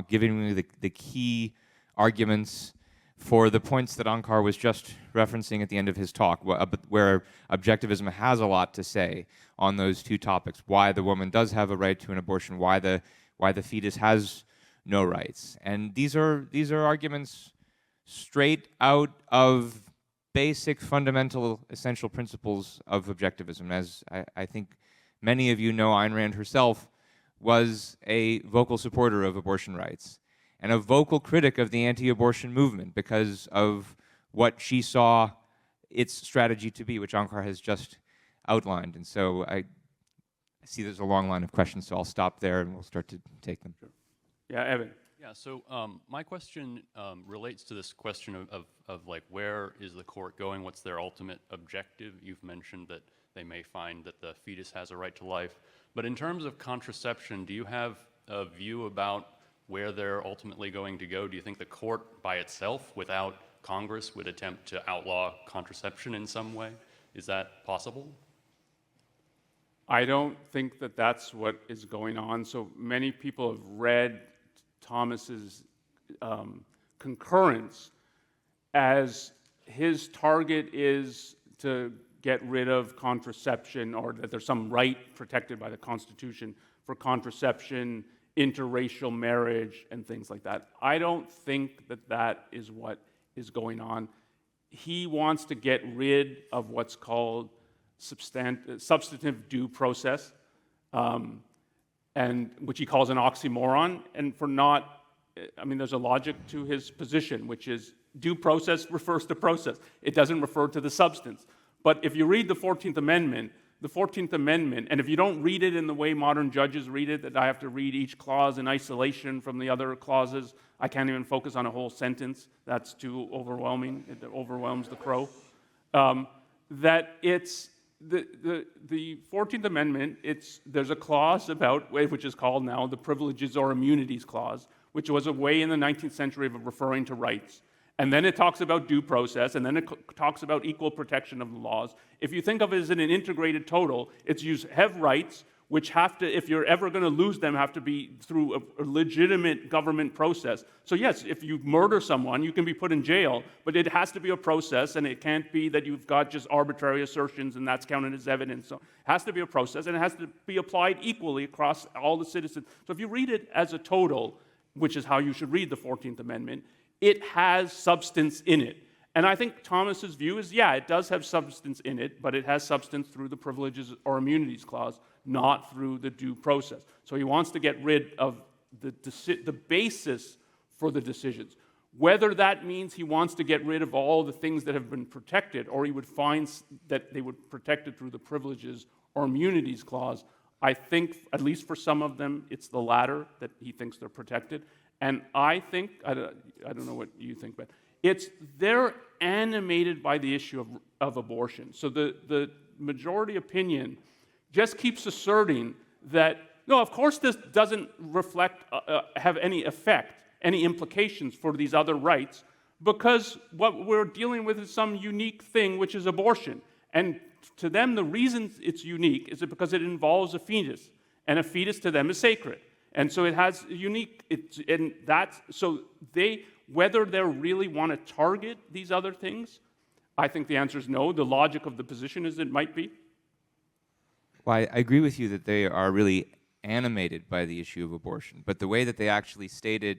giving me the key arguments for the points that Onkar was just referencing at the end of his talk, where objectivism has a lot to say on those two topics: why the woman does have a right to an abortion, why the fetus has no rights. And these are arguments straight out of basic, fundamental, essential principles of objectivism. As I think many of you know, Ayn Rand herself was a vocal supporter of abortion rights and a vocal critic of the anti-abortion movement because of what she saw its strategy to be, which Onkar has just outlined. And so I see there's a long line of questions, so I'll stop there and we'll start to take them. Sure. Yeah, Evan. Yeah, so my question relates to this question of like, where is the court going? What's their ultimate objective? You've mentioned that they may find that the fetus has a right to life. But in terms of contraception, do you have a view about where they're ultimately going to go? Do you think the court by itself, without Congress, would attempt to outlaw contraception in some way? Is that possible? I don't think that that's what is going on. So many people have read Thomas's concurrence as his target is to get rid of contraception, or that there's some right protected by the Constitution for contraception, interracial marriage, and things like that. I don't think that that is what is going on. He wants to get rid of what's called substantive due process, and which he calls an oxymoron, and there's a logic to his position, which is due process refers to process. It doesn't refer to the substance. But if you read the 14th Amendment, and if you don't read it in the way modern judges read it, that I have to read each clause in isolation from the other clauses, I can't even focus on a whole sentence. That's too overwhelming. It overwhelms the crow. That it's the 14th Amendment, there's a clause about, which is called now the Privileges or Immunities Clause, which was a way in the 19th century of referring to rights. And then it talks about due process, and then it talks about equal protection of the laws. If you think of it as an integrated total, you have rights, which have to, if you're ever going to lose them, have to be through a legitimate government process. So yes, if you murder someone, you can be put in jail, but it has to be a process, and it can't be that you've got just arbitrary assertions and that's counted as evidence. So it has to be a process, and it has to be applied equally across all the citizens. So if you read it as a total, which is how you should read the 14th Amendment, it has substance in it. And I think Thomas's view is, yeah, it does have substance in it, but it has substance through the Privileges or Immunities Clause, not through the due process. So he wants to get rid of the basis for the decisions. Whether that means he wants to get rid of all the things that have been protected, or he would find that they would protect it through the Privileges or Immunities Clause, I think, at least for some of them, it's the latter, that he thinks they're protected. And I think, I don't know what you think, but they're animated by the issue of abortion. So the majority opinion just keeps asserting that, no, of course this doesn't have any effect, any implications for these other rights, because what we're dealing with is some unique thing, which is abortion. And to them, the reason it's unique is because it involves a fetus, and a fetus to them is sacred. And so it has whether they really want to target these other things, I think the answer is no. The logic of the position is it might be. Well, I agree with you that they are really animated by the issue of abortion, but the way that they actually state it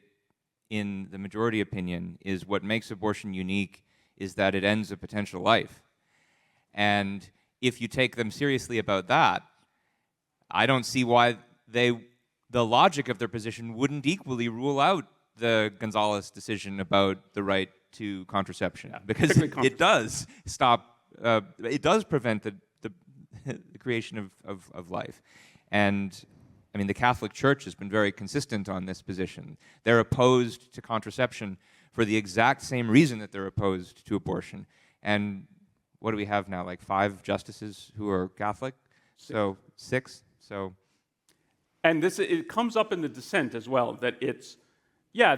in the majority opinion is what makes abortion unique is that it ends a potential life. And if you take them seriously about that, I don't see why the logic of their position wouldn't equally rule out the Gonzalez decision about the right to contraception, because it does stop, it does prevent the creation of life. And I mean, the Catholic Church has been very consistent on this position. They're opposed to contraception for the exact same reason that they're opposed to abortion. And what do we have now, like 5 justices who are Catholic? 6. So 6. And it comes up in the dissent as well, that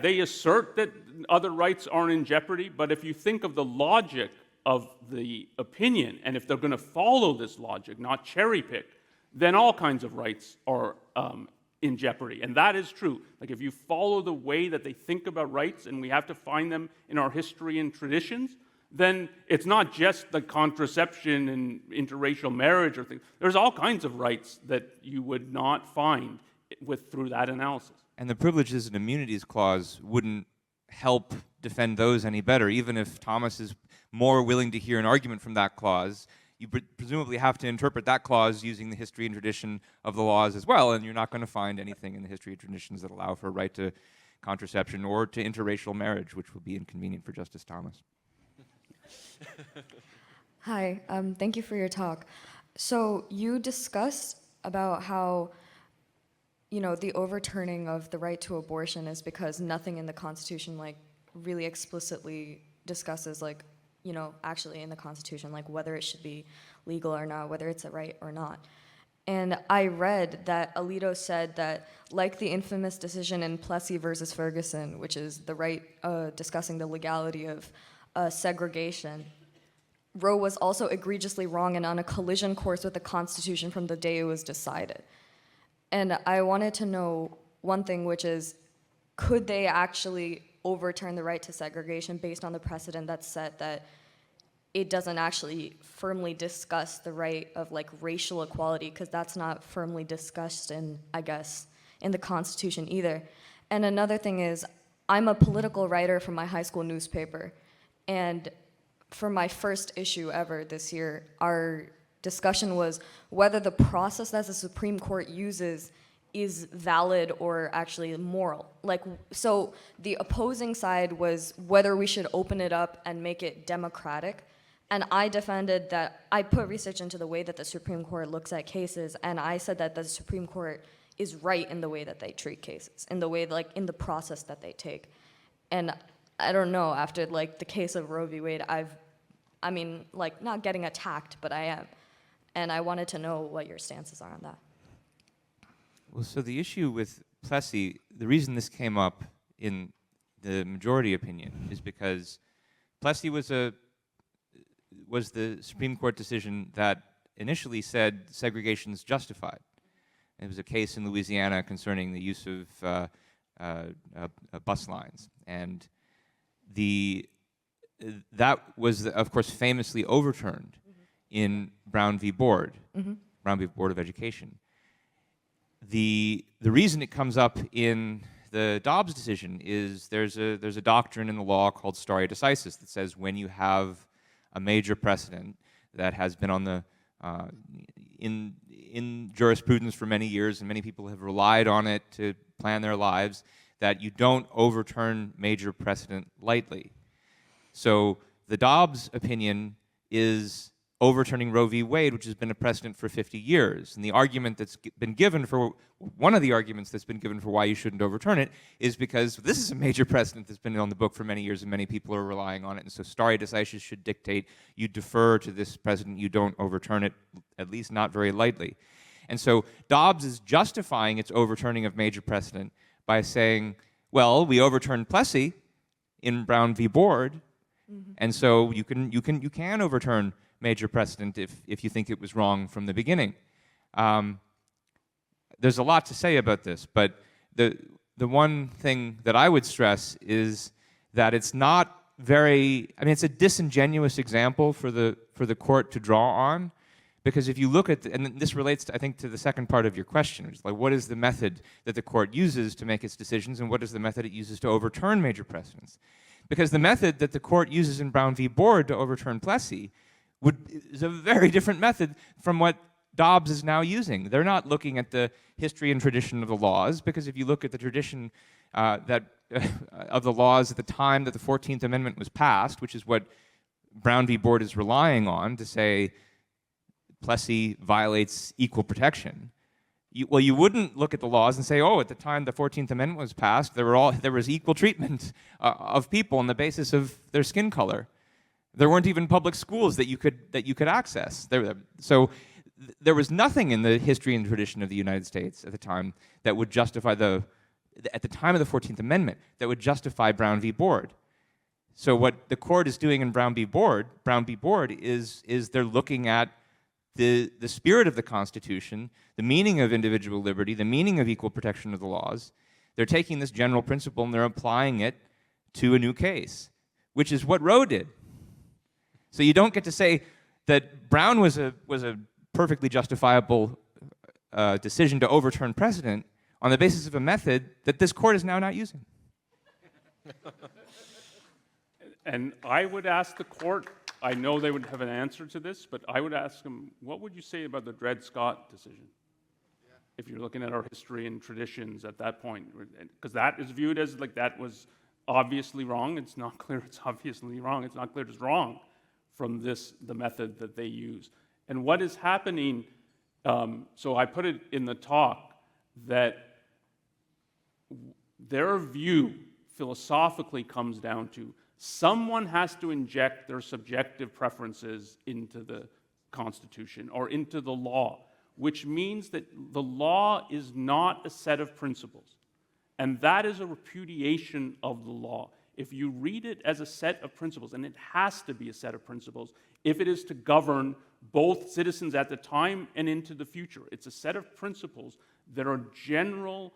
they assert that other rights aren't in jeopardy, but if you think of the logic of the opinion, and if they're going to follow this logic, not cherry pick, then all kinds of rights are in jeopardy. And that is true. Like if you follow the way that they think about rights, and we have to find them in our history and traditions, then it's not just the contraception and interracial marriage or things. There's all kinds of rights that you would not find through that analysis. And the Privileges and Immunities Clause wouldn't help defend those any better. Even if Thomas is more willing to hear an argument from that clause, you presumably have to interpret that clause using the history and tradition of the laws as well, and you're not going to find anything in the history and traditions that allow for a right to contraception or to interracial marriage, which would be inconvenient for Justice Thomas. Hi, thank you for your talk. So you discussed about how, the overturning of the right to abortion is because nothing in the Constitution really explicitly discusses actually in the Constitution, whether it should be legal or not, whether it's a right or not. And I read that Alito said that, like the infamous decision in Plessy versus Ferguson, which is the right discussing the legality of segregation, Roe was also egregiously wrong and on a collision course with the Constitution from the day it was decided. And I wanted to know one thing, which is, could they actually overturn the right to segregation based on the precedent that's set that it doesn't actually firmly discuss the right of racial equality, because that's not firmly discussed in the Constitution either. And another thing is, I'm a political writer for my high school newspaper, and for my first issue ever this year, our discussion was whether the process that the Supreme Court uses is valid or actually moral. So the opposing side was whether we should open it up and make it democratic. And I defended that. I put research into the way that the Supreme Court looks at cases, and I said that the Supreme Court is right in the way that they treat cases, in the way, in the process that they take. And I don't know, after the case of Roe v. Wade, not getting attacked, but I am. And I wanted to know what your stances are on that. Well, so the issue with Plessy, the reason this came up in the majority opinion is because Plessy was the Supreme Court decision that initially said segregation is justified. It was a case in Louisiana concerning the use of bus lines, and that was, of course, famously overturned in Brown v. Board, Brown v. Board of Education. The reason it comes up in the Dobbs decision is there's a doctrine in the law called stare decisis that says when you have a major precedent that has been on the in jurisprudence for many years, and many people have relied on it to plan their lives, that you don't overturn major precedent lightly. So the Dobbs opinion is overturning Roe v. Wade, which has been a precedent for 50 years. And the argument that's been given for, one of the arguments that's been given for why you shouldn't overturn it is because this is a major precedent that's been on the book for many years and many people are relying on it. And so stare decisis should dictate you defer to this precedent, you don't overturn it, at least not very lightly. And so Dobbs is justifying its overturning of major precedent by saying, well, we overturned Plessy in Brown v. Board, and so you can overturn major precedent if you think it was wrong from the beginning. There's a lot to say about this, but the one thing that I would stress is that it's not very, I mean, it's a disingenuous example for the court to draw on, because if you look at, and this relates, I think, to the second part of your question, which is like, what is the method that the court uses to make its decisions, and what is the method it uses to overturn major precedents? Because the method that the court uses in Brown v. Board to overturn Plessy is a very different method from what Dobbs is now using. They're not looking at the history and tradition of the laws, because if you look at the tradition of the laws at the time that the 14th Amendment was passed, which is what Brown v. Board is relying on to say Plessy violates equal protection, you wouldn't look at the laws and say, oh, at the time the 14th Amendment was passed, there was equal treatment of people on the basis of their skin color. There weren't even public schools that you could access. So there was nothing in the history and tradition of the United States at the time that would justify at the time of the 14th Amendment, that would justify Brown v. Board. So what the court is doing in Brown v. Board is they're looking at the spirit of the Constitution, the meaning of individual liberty, the meaning of equal protection of the laws. They're taking this general principle and they're applying it to a new case, which is what Roe did. So you don't get to say that Brown was a perfectly justifiable decision to overturn precedent on the basis of a method that this court is now not using. And I would ask the court, I know they would have an answer to this, but I would ask them, what would you say about the Dred Scott decision? Yeah. If you're looking at our history and traditions at that point, because that is viewed as like that was obviously wrong. It's not clear it's obviously wrong. It's not clear it's wrong from the method that they use. And what is happening, so I put it in the talk that their view philosophically comes down to someone has to inject their subjective preferences into the Constitution or into the law, which means that the law is not a set of principles. And that is a repudiation of the law. If you read it as a set of principles, and it has to be a set of principles, if it is to govern both citizens at the time and into the future, it's a set of principles that are general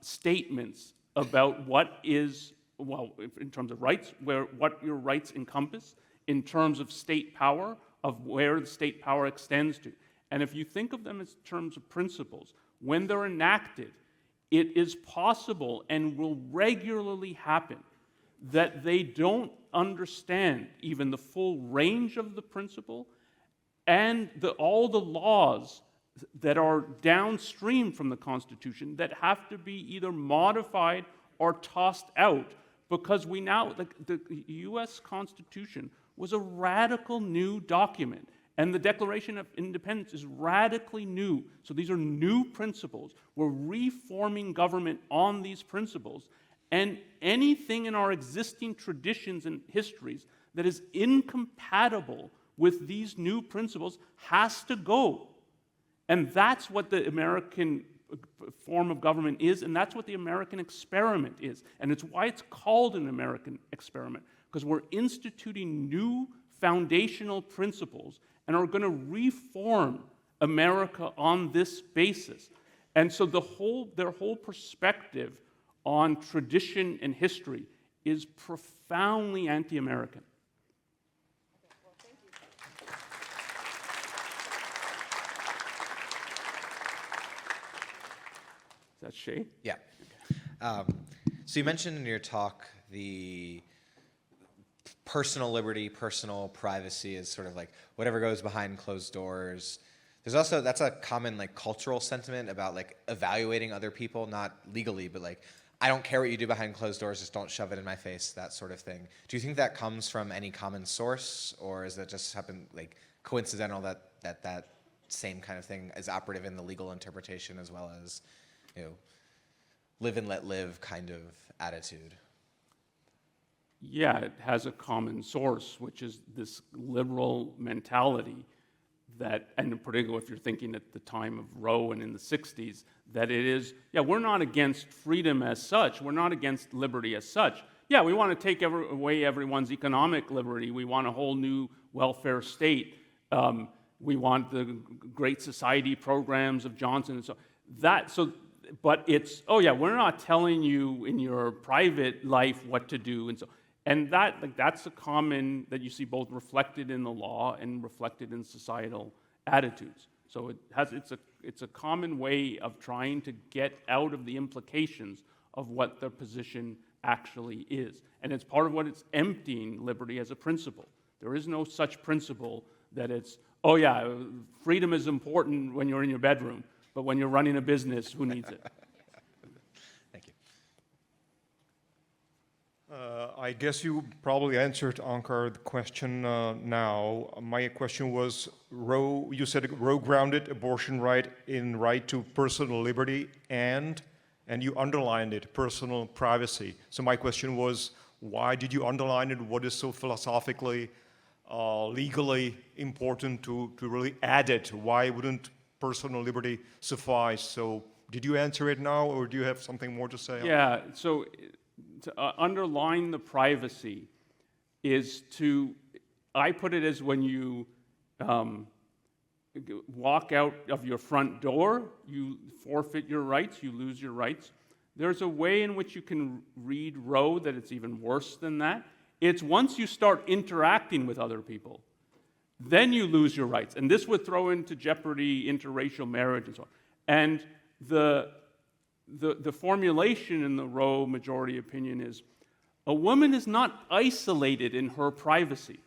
statements about what is, well, in terms of rights, what your rights encompass, in terms of state power, of where the state power extends to. And if you think of them as terms of principles, when they're enacted, it is possible and will regularly happen that they don't understand even the full range of the principle and all the laws that are downstream from the Constitution that have to be either modified or tossed out, because we now, the U.S. Constitution was a radical new document, and the Declaration of Independence is radically new. So these are new principles. We're reforming government on these principles, and anything in our existing traditions and histories that is incompatible with these new principles has to go. And that's what the American form of government is, and that's what the American experiment is. And it's why it's called an American experiment, because we're instituting new foundational principles and are going to reform America on this basis. And so their whole perspective on tradition and history is profoundly anti-American. Is that Shay? Yeah. So you mentioned in your talk the personal liberty, personal privacy is sort of like whatever goes behind closed doors. There's also, that's a common like cultural sentiment about like evaluating other people, not legally, but like, I don't care what you do behind closed doors, just don't shove it in my face, that sort of thing. Do you think that comes from any common source, or is that just happen like coincidental that same kind of thing is operative in the legal interpretation as well as, live and let live kind of attitude. Yeah, it has a common source, which is this liberal mentality that, and in particular if you're thinking at the time of Roe and in the 60s, that it is, we're not against freedom as such, we're not against liberty as such. Yeah, we want to take away everyone's economic liberty, we want a whole new welfare state, we want the Great Society programs of Johnson and so. But it's, we're not telling you in your private life what to do, and that's a common that you see both reflected in the law and reflected in societal attitudes. So it's a common way of trying to get out of the implications of what their position actually is, and it's part of what it's emptying liberty as a principle. There is no such principle that it's, freedom is important when you're in your bedroom, but when you're running a business, who needs it? Thank you. I guess you probably answered, Onkar, the question now. My question was, Roe, you said Roe grounded abortion right in right to personal liberty and you underlined it, personal privacy. So my question was, why did you underline it? What is so philosophically, legally important to really add it? Why wouldn't personal liberty suffice? So did you answer it now, or do you have something more to say? Yeah, so to underline the privacy is I put it as when you walk out of your front door, you forfeit your rights, you lose your rights. There's a way in which you can read Roe that it's even worse than that. It's once you start interacting with other people, then you lose your rights. And this would throw into jeopardy interracial marriage and so on. And the formulation in the Roe majority opinion is, a woman is not isolated in her privacy.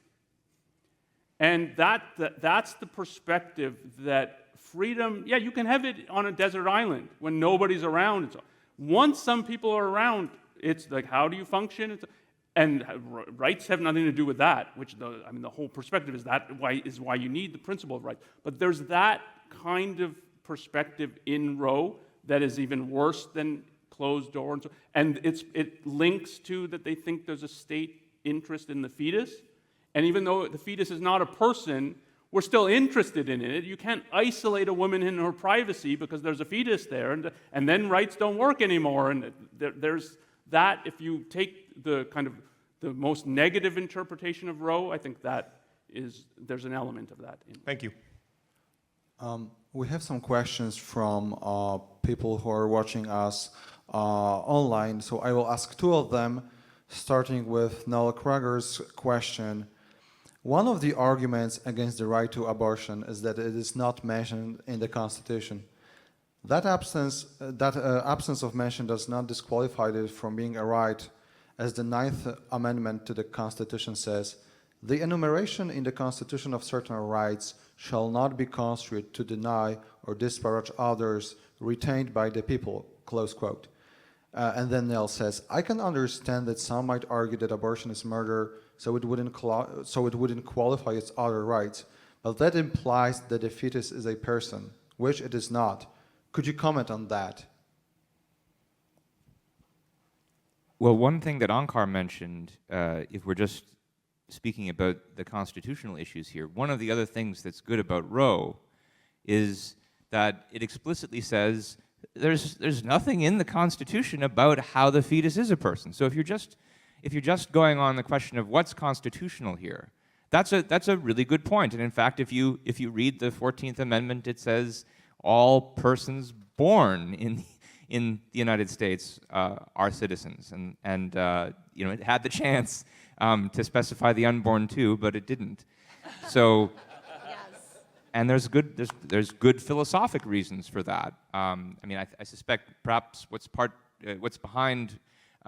And that's the perspective that freedom, you can have it on a desert island when nobody's around. And so once some people are around, it's like, how do you function? And rights have nothing to do with that, which the whole perspective is why you need the principle of rights. But there's that kind of perspective in Roe that is even worse than closed door. And it links to that they think there's a state interest in the fetus. And even though the fetus is not a person, we're still interested in it. You can't isolate a woman in her privacy because there's a fetus there, and then rights don't work anymore. And there's that. If you take the kind of the most negative interpretation of Roe, I think there's an element of that. Thank you. We have some questions from people who are watching us online, so I will ask two of them, starting with Noel Krager's question. One of the arguments against the right to abortion is that it is not mentioned in the Constitution. That absence of mention does not disqualify it from being a right, as the 9th Amendment to the Constitution says, "The enumeration in the Constitution of certain rights shall not be construed to deny or disparage others retained by the people," close quote. And then Neil says, "I can understand that some might argue that abortion is murder, so it wouldn't qualify its other rights, but that implies that the fetus is a person, which it is not. Could you comment on that?" Well, one thing that Onkar mentioned, if we're just speaking about the constitutional issues here, one of the other things that's good about Roe is that it explicitly says there's nothing in the Constitution about how the fetus is a person. So if you're just going on the question of what's constitutional here, that's a really good point. And in fact, if you read the 14th Amendment, it says all persons born in the United States are citizens, and it had the chance to specify the unborn too, but it didn't. So. And there's good philosophic reasons for that. I suspect perhaps what's behind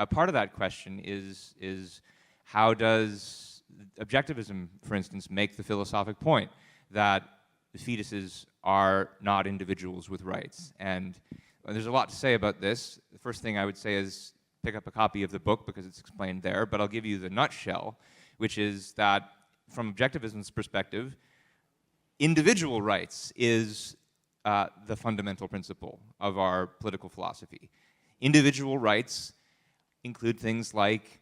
part of that question is how does objectivism, for instance, make the philosophic point that the fetuses are not individuals with rights? And there's a lot to say about this. The first thing I would say is pick up a copy of the book because it's explained there, but I'll give you the nutshell, which is that from objectivism's perspective, individual rights is the fundamental principle of our political philosophy. Individual rights include things like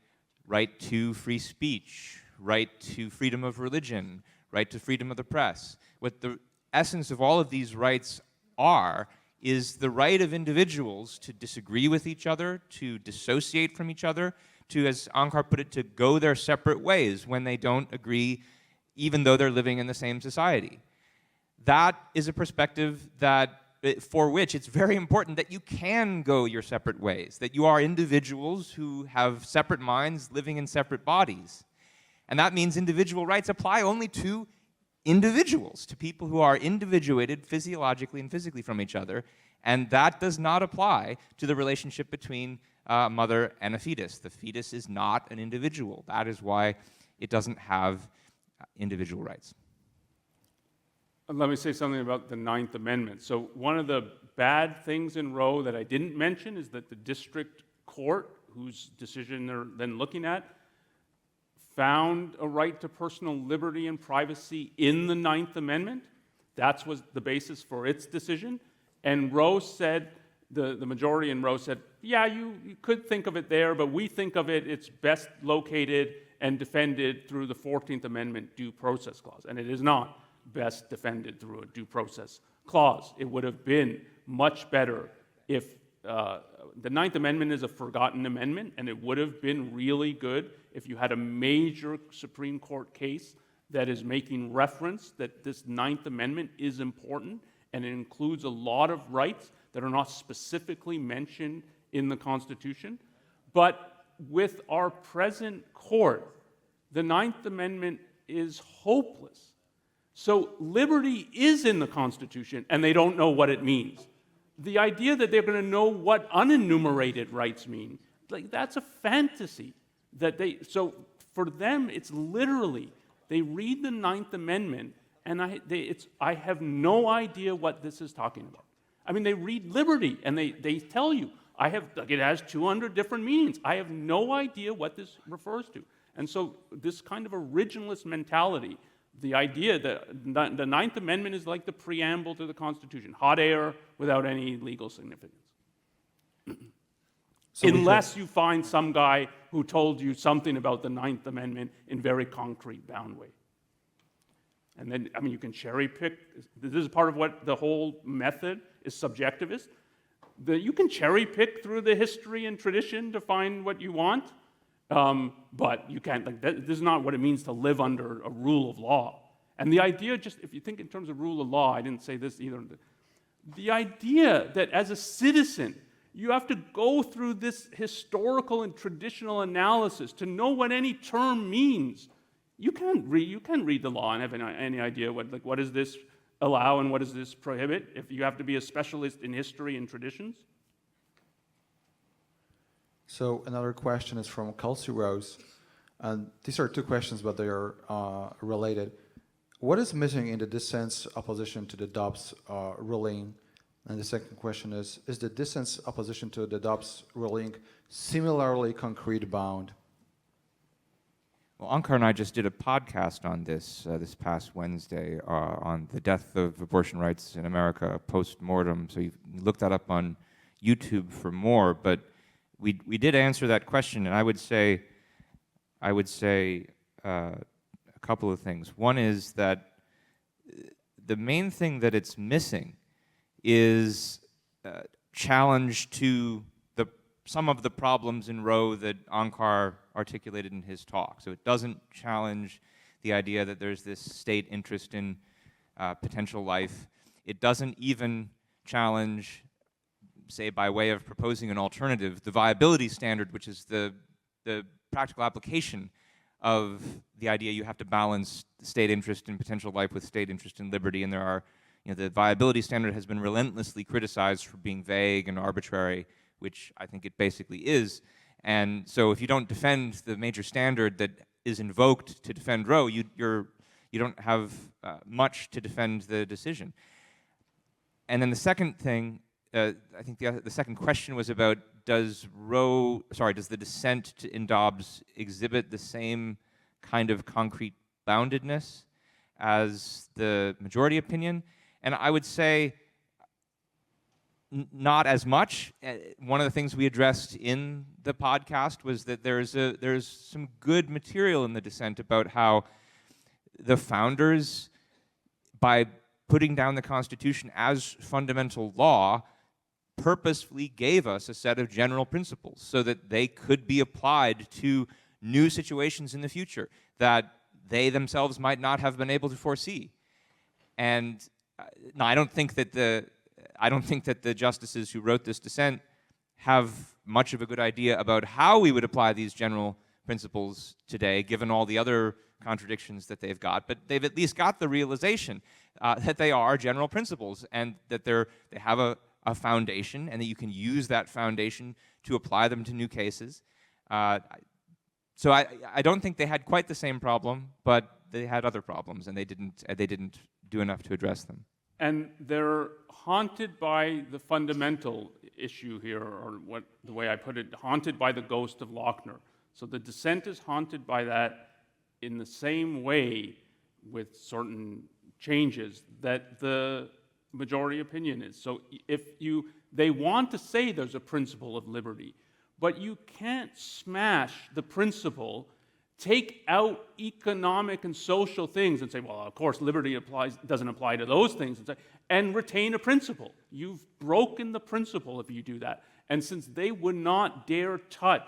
right to free speech, right to freedom of religion, right to freedom of the press. What the essence of all of these rights are is the right of individuals to disagree with each other, to dissociate from each other, to, as Onkar put it, to go their separate ways when they don't agree, even though they're living in the same society. That is a perspective for which it's very important that you can go your separate ways, that you are individuals who have separate minds living in separate bodies. And that means individual rights apply only to individuals, to people who are individuated physiologically and physically from each other, and that does not apply to the relationship between a mother and a fetus. The fetus is not an individual. That is why it doesn't have individual rights. Let me say something about the Ninth Amendment. So one of the bad things in Roe that I didn't mention is that the district court, whose decision they're then looking at, found a right to personal liberty and privacy in the Ninth Amendment. That was the basis for its decision. And Roe said, the majority in Roe said, yeah, you could think of it there, but we think of it's best located and defended through the 14th Amendment due process clause. And it is not best defended through a due process clause. It would have been much better if the Ninth Amendment is a forgotten amendment, and it would have been really good if you had a major Supreme Court case that is making reference that this Ninth Amendment is important, and it includes a lot of rights that are not specifically mentioned in the Constitution. But with our present court, the Ninth Amendment is hopeless. So liberty is in the Constitution, and they don't know what it means. The idea that they're going to know what unenumerated rights mean, like that's a fantasy. So for them, it's literally, they read the Ninth Amendment, and I have no idea what this is talking about. I mean, they read liberty, and they tell you, it has 200 different meanings. I have no idea what this refers to. And so this kind of originalist mentality, the idea that the Ninth Amendment is like the preamble to the Constitution, hot air without any legal significance. So unless you find some guy who told you something about the Ninth Amendment in very concrete, bound way. And then, I mean, you can cherry pick. This is part of what the whole method is subjectivist. You can cherry pick through the history and tradition to find what you want, but you can't, this is not what it means to live under a rule of law. And the idea, just if you think in terms of rule of law, I didn't say this either, the idea that as a citizen, you have to go through this historical and traditional analysis to know what any term means. You can read the law and have any idea what does this allow and what does this prohibit if you have to be a specialist in history and traditions. So another question is from Kelsey Rose, and these are two questions, but they are related. What is missing in the dissent's opposition to the Dobbs ruling? And the second question is the dissent's opposition to the Dobbs ruling similarly concrete bound? Well, Onkar and I just did a podcast on this this past Wednesday on the death of abortion rights in America post-mortem. So you look that up on YouTube for more. But we did answer that question, and I would say a couple of things. One is that the main thing that it's missing is challenge to some of the problems in Roe that Onkar articulated in his talk. So it doesn't challenge the idea that there's this state interest in potential life. It doesn't even challenge, say, by way of proposing an alternative, the viability standard, which is the practical application of the idea you have to balance state interest in potential life with state interest in liberty. And there are, the viability standard has been relentlessly criticized for being vague and arbitrary, which I think it basically is. And so if you don't defend the major standard that is invoked to defend Roe, you don't have much to defend the decision. And then the second thing, I think the second question was about does the dissent in Dobbs exhibit the same kind of concrete boundedness as the majority opinion, and I would say not as much. One of the things we addressed in the podcast was that there's some good material in the dissent about how the founders, by putting down the Constitution as fundamental law, purposefully gave us a set of general principles so that they could be applied to new situations in the future that they themselves might not have been able to foresee. And no, I don't think that the justices who wrote this dissent have much of a good idea about how we would apply these general principles today, given all the other contradictions that they've got. But they've at least got the realization that they are general principles and that they have a foundation, and that you can use that foundation to apply them to new cases. So I don't think they had quite the same problem, but they had other problems, and they didn't do enough to address them. And they're haunted by the fundamental issue here, or the way I put it, haunted by the ghost of Lochner. So the dissent is haunted by that in the same way, with certain changes, that the majority opinion is. So they want to say there's a principle of liberty, but you can't smash the principle, take out economic and social things and say, well, of course, liberty doesn't apply to those things, and retain a principle. You've broken the principle if you do that. And since they would not dare touch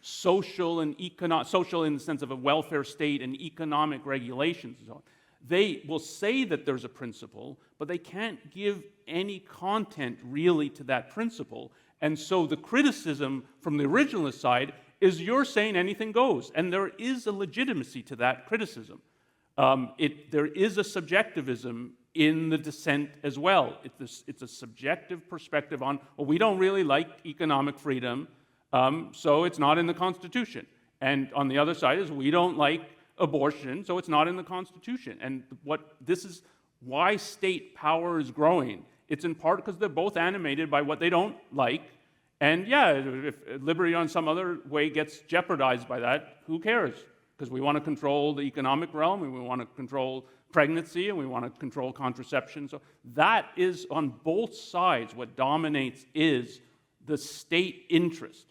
social in the sense of a welfare state and economic regulations and so on, they will say that there's a principle, but they can't give any content really to that principle. And so the criticism from the originalist side is you're saying anything goes. And there is a legitimacy to that criticism. There is a subjectivism in the dissent as well. It's a subjective perspective on, well, we don't really like economic freedom, so it's not in the Constitution. And on the other side is, we don't like abortion, so it's not in the Constitution. And this is why state power is growing. It's in part because they're both animated by what they don't like. And yeah, if liberty on some other way gets jeopardized by that, who cares? Because we want to control the economic realm, and we want to control pregnancy, and we want to control contraception. So that is, on both sides, what dominates is the state interest.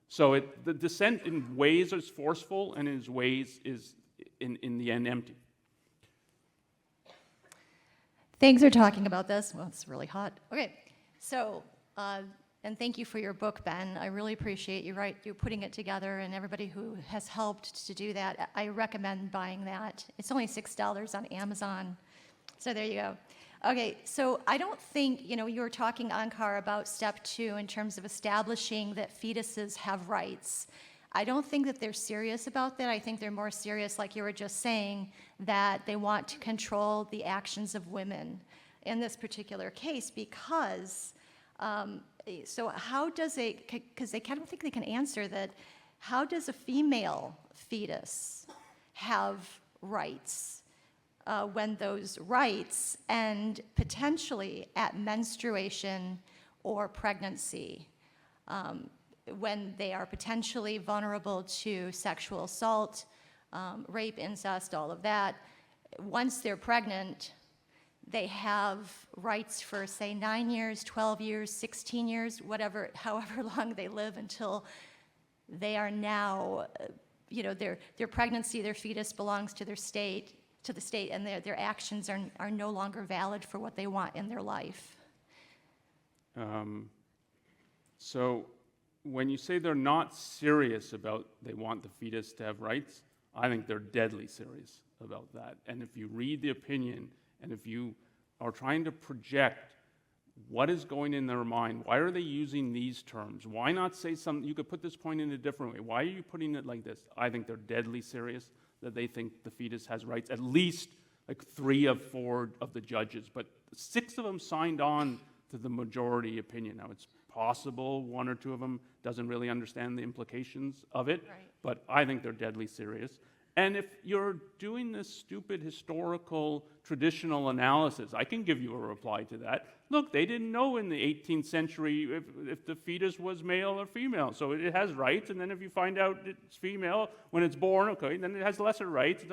So the dissent in ways is forceful, and in ways is, in the end, empty. Thanks for talking about this. Well, it's really hot. Okay, so, and thank you for your book, Ben. I really appreciate you putting it together, and everybody who has helped to do that. I recommend buying that. It's only $6 on Amazon. So there you go. Okay, so I don't think, you were talking, Onkar, about step 2 in terms of establishing that fetuses have rights. I don't think that they're serious about that. I think they're more serious, like you were just saying, that they want to control the actions of women in this particular case because, so how does because I don't think they can answer that, how does a female fetus have rights when those rights end potentially at menstruation or pregnancy, when they are potentially vulnerable to sexual assault, rape, incest, all of that. Once they're pregnant, they have rights for, say, 9 years, 12 years, 16 years, however long they live until they are now, their pregnancy, their fetus belongs to the state, and their actions are no longer valid for what they want in their life. So when you say they're not serious about they want the fetus to have rights, I think they're deadly serious about that. And if you read the opinion, and if you are trying to project what is going in their mind, why are they using these terms? Why not say something? You could put this point in a different way. Why are you putting it like this? I think they're deadly serious that they think the fetus has rights. At least like 3 of 4 of the judges, but 6 of them signed on to the majority opinion. Now, it's possible 1 or 2 of them doesn't really understand the implications of it, right. But I think they're deadly serious. And if you're doing this stupid historical traditional analysis, I can give you a reply to that. Look, they didn't know in the 18th century if the fetus was male or female, so it has rights, and then if you find out it's female when it's born, okay, then it has lesser rights.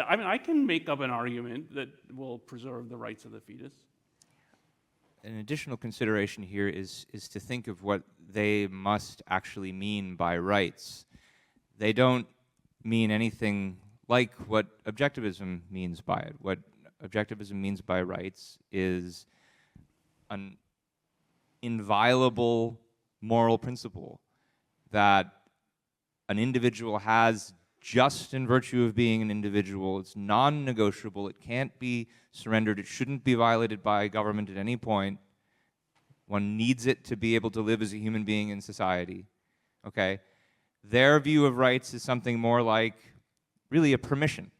I mean, I can make up an argument that will preserve the rights of the fetus. An additional consideration here is to think of what they must actually mean by rights. They don't mean anything like what objectivism means by it. What objectivism means by rights is an inviolable moral principle that an individual has just in virtue of being an individual. It's non-negotiable. It can't be surrendered. It shouldn't be violated by government at any point. One needs it to be able to live as a human being in society. Okay? Their view of rights is something more like really a permission.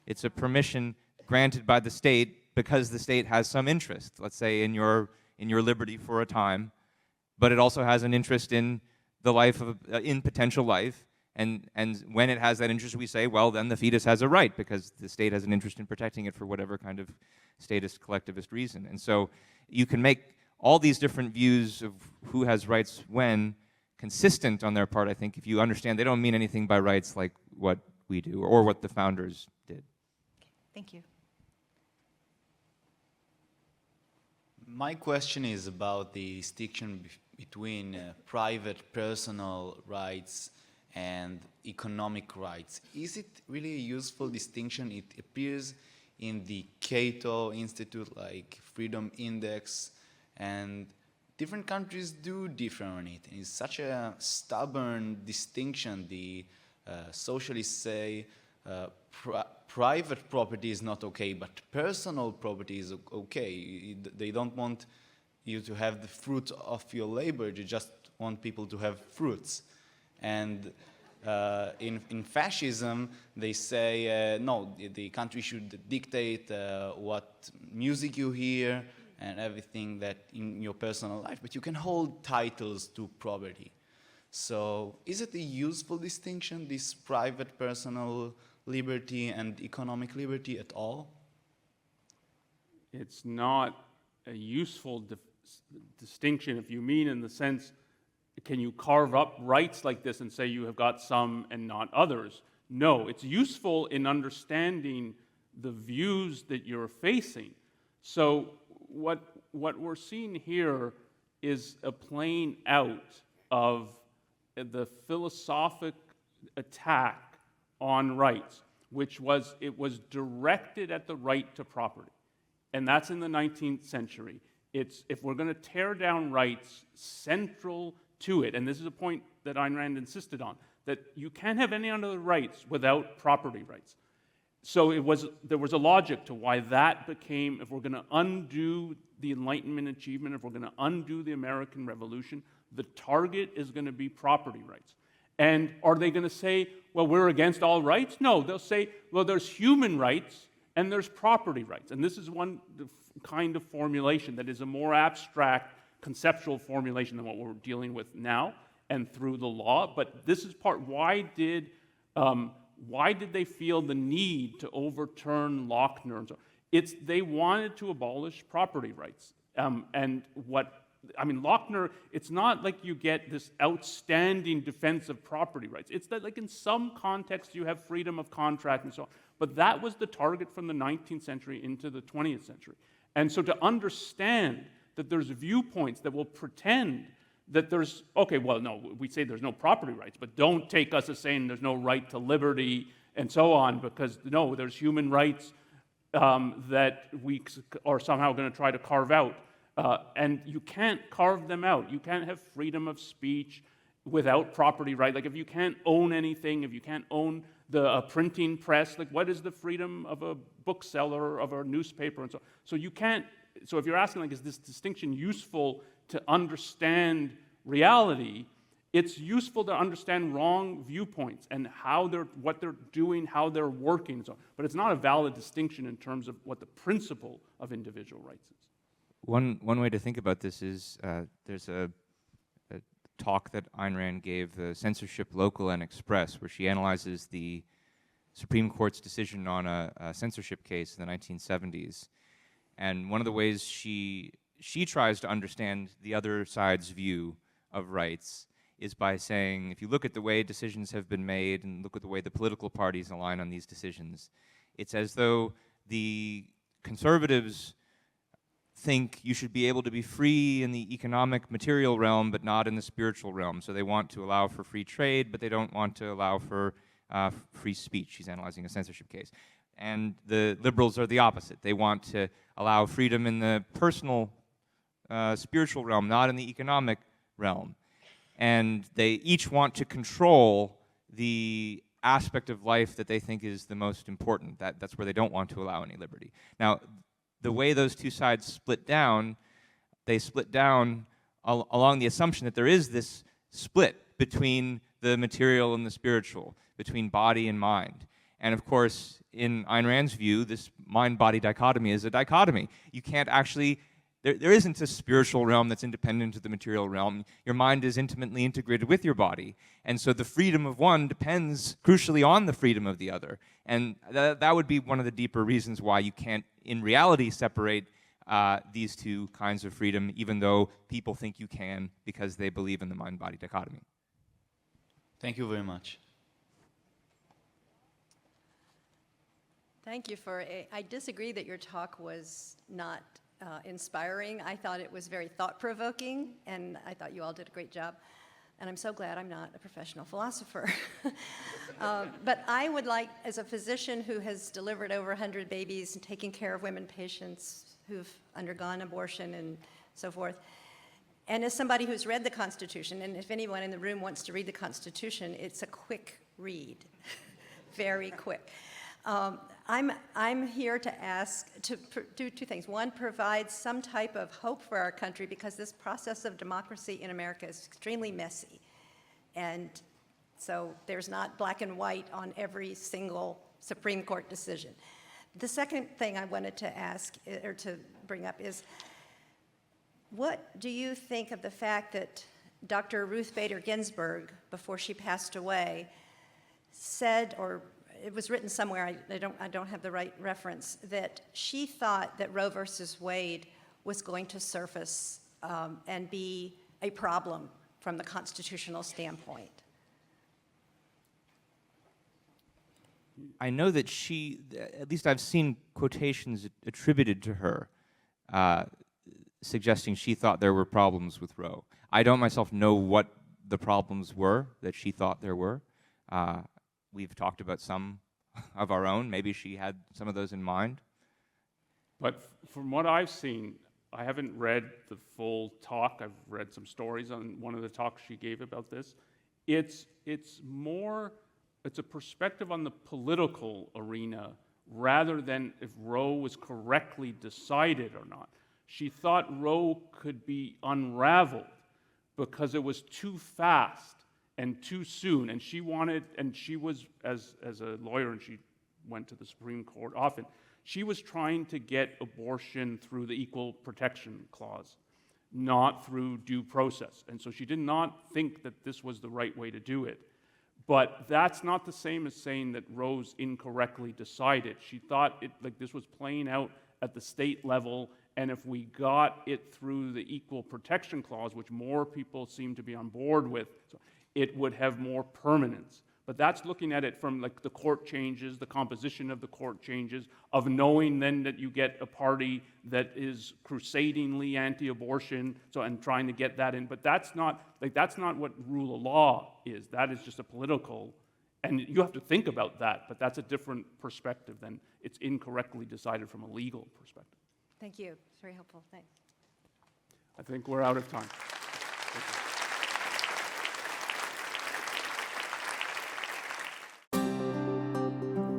It's a permission granted by the state because the state has some interest, let's say in your liberty for a time, but it also has an interest in the life of in potential life, and when it has that interest, we say, well, then the fetus has a right because the state has an interest in protecting it for whatever kind of statist collectivist reason. And so you can make all these different views of who has rights when consistent on their part. I think if you understand they don't mean anything by rights like what we do or what the founders did. Thank you. My question is about the distinction between private personal rights and economic rights. Is it really a useful distinction? It appears in the Cato Institute, like Freedom Index, and different countries do differ on it. It's such a stubborn distinction. The socialists say private property is not okay, but personal property is okay. They don't want you to have the fruit of your labor. They just want people to have fruits. And in fascism, they say, no, the country should dictate what music you hear and everything that in your personal life, but you can hold titles to property. So is it a useful distinction, this private personal liberty and economic liberty at all? It's not a useful distinction if you mean in the sense, can you carve up rights like this and say you have got some and not others? No, it's useful in understanding the views that you're facing. So what we're seeing here is a playing out of the philosophic attack on rights, which was, it was directed at the right to property. And that's in the 19th century. It's, if we're going to tear down rights, central to it, and this is a point that Ayn Rand insisted on, that you can't have any other rights without property rights. So there was a logic to why that became, if we're going to undo the Enlightenment achievement, if we're going to undo the American Revolution, the target is going to be property rights. And are they going to say, well, we're against all rights? No, they'll say, well, there's human rights and there's property rights. And this is one kind of formulation that is a more abstract, conceptual formulation than what we're dealing with now and through the law. But this is part, why did they feel the need to overturn Lochner? And so it's, they wanted to abolish property rights. Lochner, it's not like you get this outstanding defense of property rights. It's that, like, in some contexts you have freedom of contract and so on. But that was the target from the 19th century into the 20th century. And so to understand that there's viewpoints that will pretend that there's, okay, well, no, we say there's no property rights, but don't take us as saying there's no right to liberty and so on, because no, there's human rights that we are somehow going to try to carve out. And you can't carve them out. You can't have freedom of speech without property right. Like, if you can't own anything, if you can't own the printing press, like, what is the freedom of a bookseller, of a newspaper, and so on? So you can't, so if you're asking, like, is this distinction useful to understand reality, it's useful to understand wrong viewpoints and how what they're doing, how they're working, and so on. But it's not a valid distinction in terms of what the principle of individual rights is. One way to think about this is there's a talk that Ayn Rand gave, the Censorship Local and Express, where she analyzes the Supreme Court's decision on a censorship case in the 1970s. And one of the ways she tries to understand the other side's view of rights is by saying, if you look at the way decisions have been made and look at the way the political parties align on these decisions, it's as though the conservatives think you should be able to be free in the economic material realm but not in the spiritual realm. So they want to allow for free trade, but they don't want to allow for free speech. She's analyzing a censorship case. And the liberals are the opposite. They want to allow freedom in the personal, spiritual realm, not in the economic realm. And they each want to control the aspect of life that they think is the most important. That's where they don't want to allow any liberty. Now, the way those two sides split down, they split down along the assumption that there is this split between the material and the spiritual, between body and mind. And of course, in Ayn Rand's view, this mind-body dichotomy is a dichotomy. You can't actually, there isn't a spiritual realm that's independent of the material realm. Your mind is intimately integrated with your body. And so the freedom of one depends crucially on the freedom of the other. And that would be one of the deeper reasons why you can't, in reality, separate these two kinds of freedom, even though people think you can because they believe in the mind-body dichotomy. Thank you very much. Thank you I disagree that your talk was not inspiring. I thought it was very thought-provoking, and I thought you all did a great job. And I'm so glad I'm not a professional philosopher. But I would like, as a physician who has delivered over 100 babies and taken care of women patients who've undergone abortion and so forth, and as somebody who's read the Constitution, and if anyone in the room wants to read the Constitution, it's a quick read, very quick. I'm here to ask, to do two things. One, provide some type of hope for our country, because this process of democracy in America is extremely messy. And so there's not black and white on every single Supreme Court decision. The second thing I wanted to ask, or to bring up, is what do you think of the fact that Dr. Ruth Bader Ginsburg, before she passed away, said, or it was written somewhere, I don't have the right reference, that she thought that Roe versus Wade was going to surface and be a problem from the constitutional standpoint? I know that she, at least I've seen quotations attributed to her, suggesting she thought there were problems with Roe. I don't myself know what the problems were that she thought there were. We've talked about some of our own. Maybe she had some of those in mind. But from what I've seen, I haven't read the full talk. I've read some stories on one of the talks she gave about this. It's a perspective on the political arena rather than if Roe was correctly decided or not. She thought Roe could be unraveled because it was too fast and too soon, and she was, as a lawyer, and she went to the Supreme Court often, she was trying to get abortion through the Equal Protection Clause, not through due process. And so she did not think that this was the right way to do it. But that's not the same as saying that Roe's incorrectly decided. She thought this was playing out at the state level, and if we got it through the Equal Protection Clause, which more people seem to be on board with, it would have more permanence. But that's looking at it from the court changes, the composition of the court changes, of knowing then that you get a party that is crusadingly anti-abortion, and trying to get that in. But that's not what rule of law is. That is just a political, and you have to think about that, but that's a different perspective than it's incorrectly decided from a legal perspective. Thank you. It's very helpful. Thanks. I think we're out of time.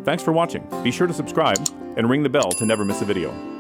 Thanks for watching. Be sure to subscribe and ring the bell to never miss a video.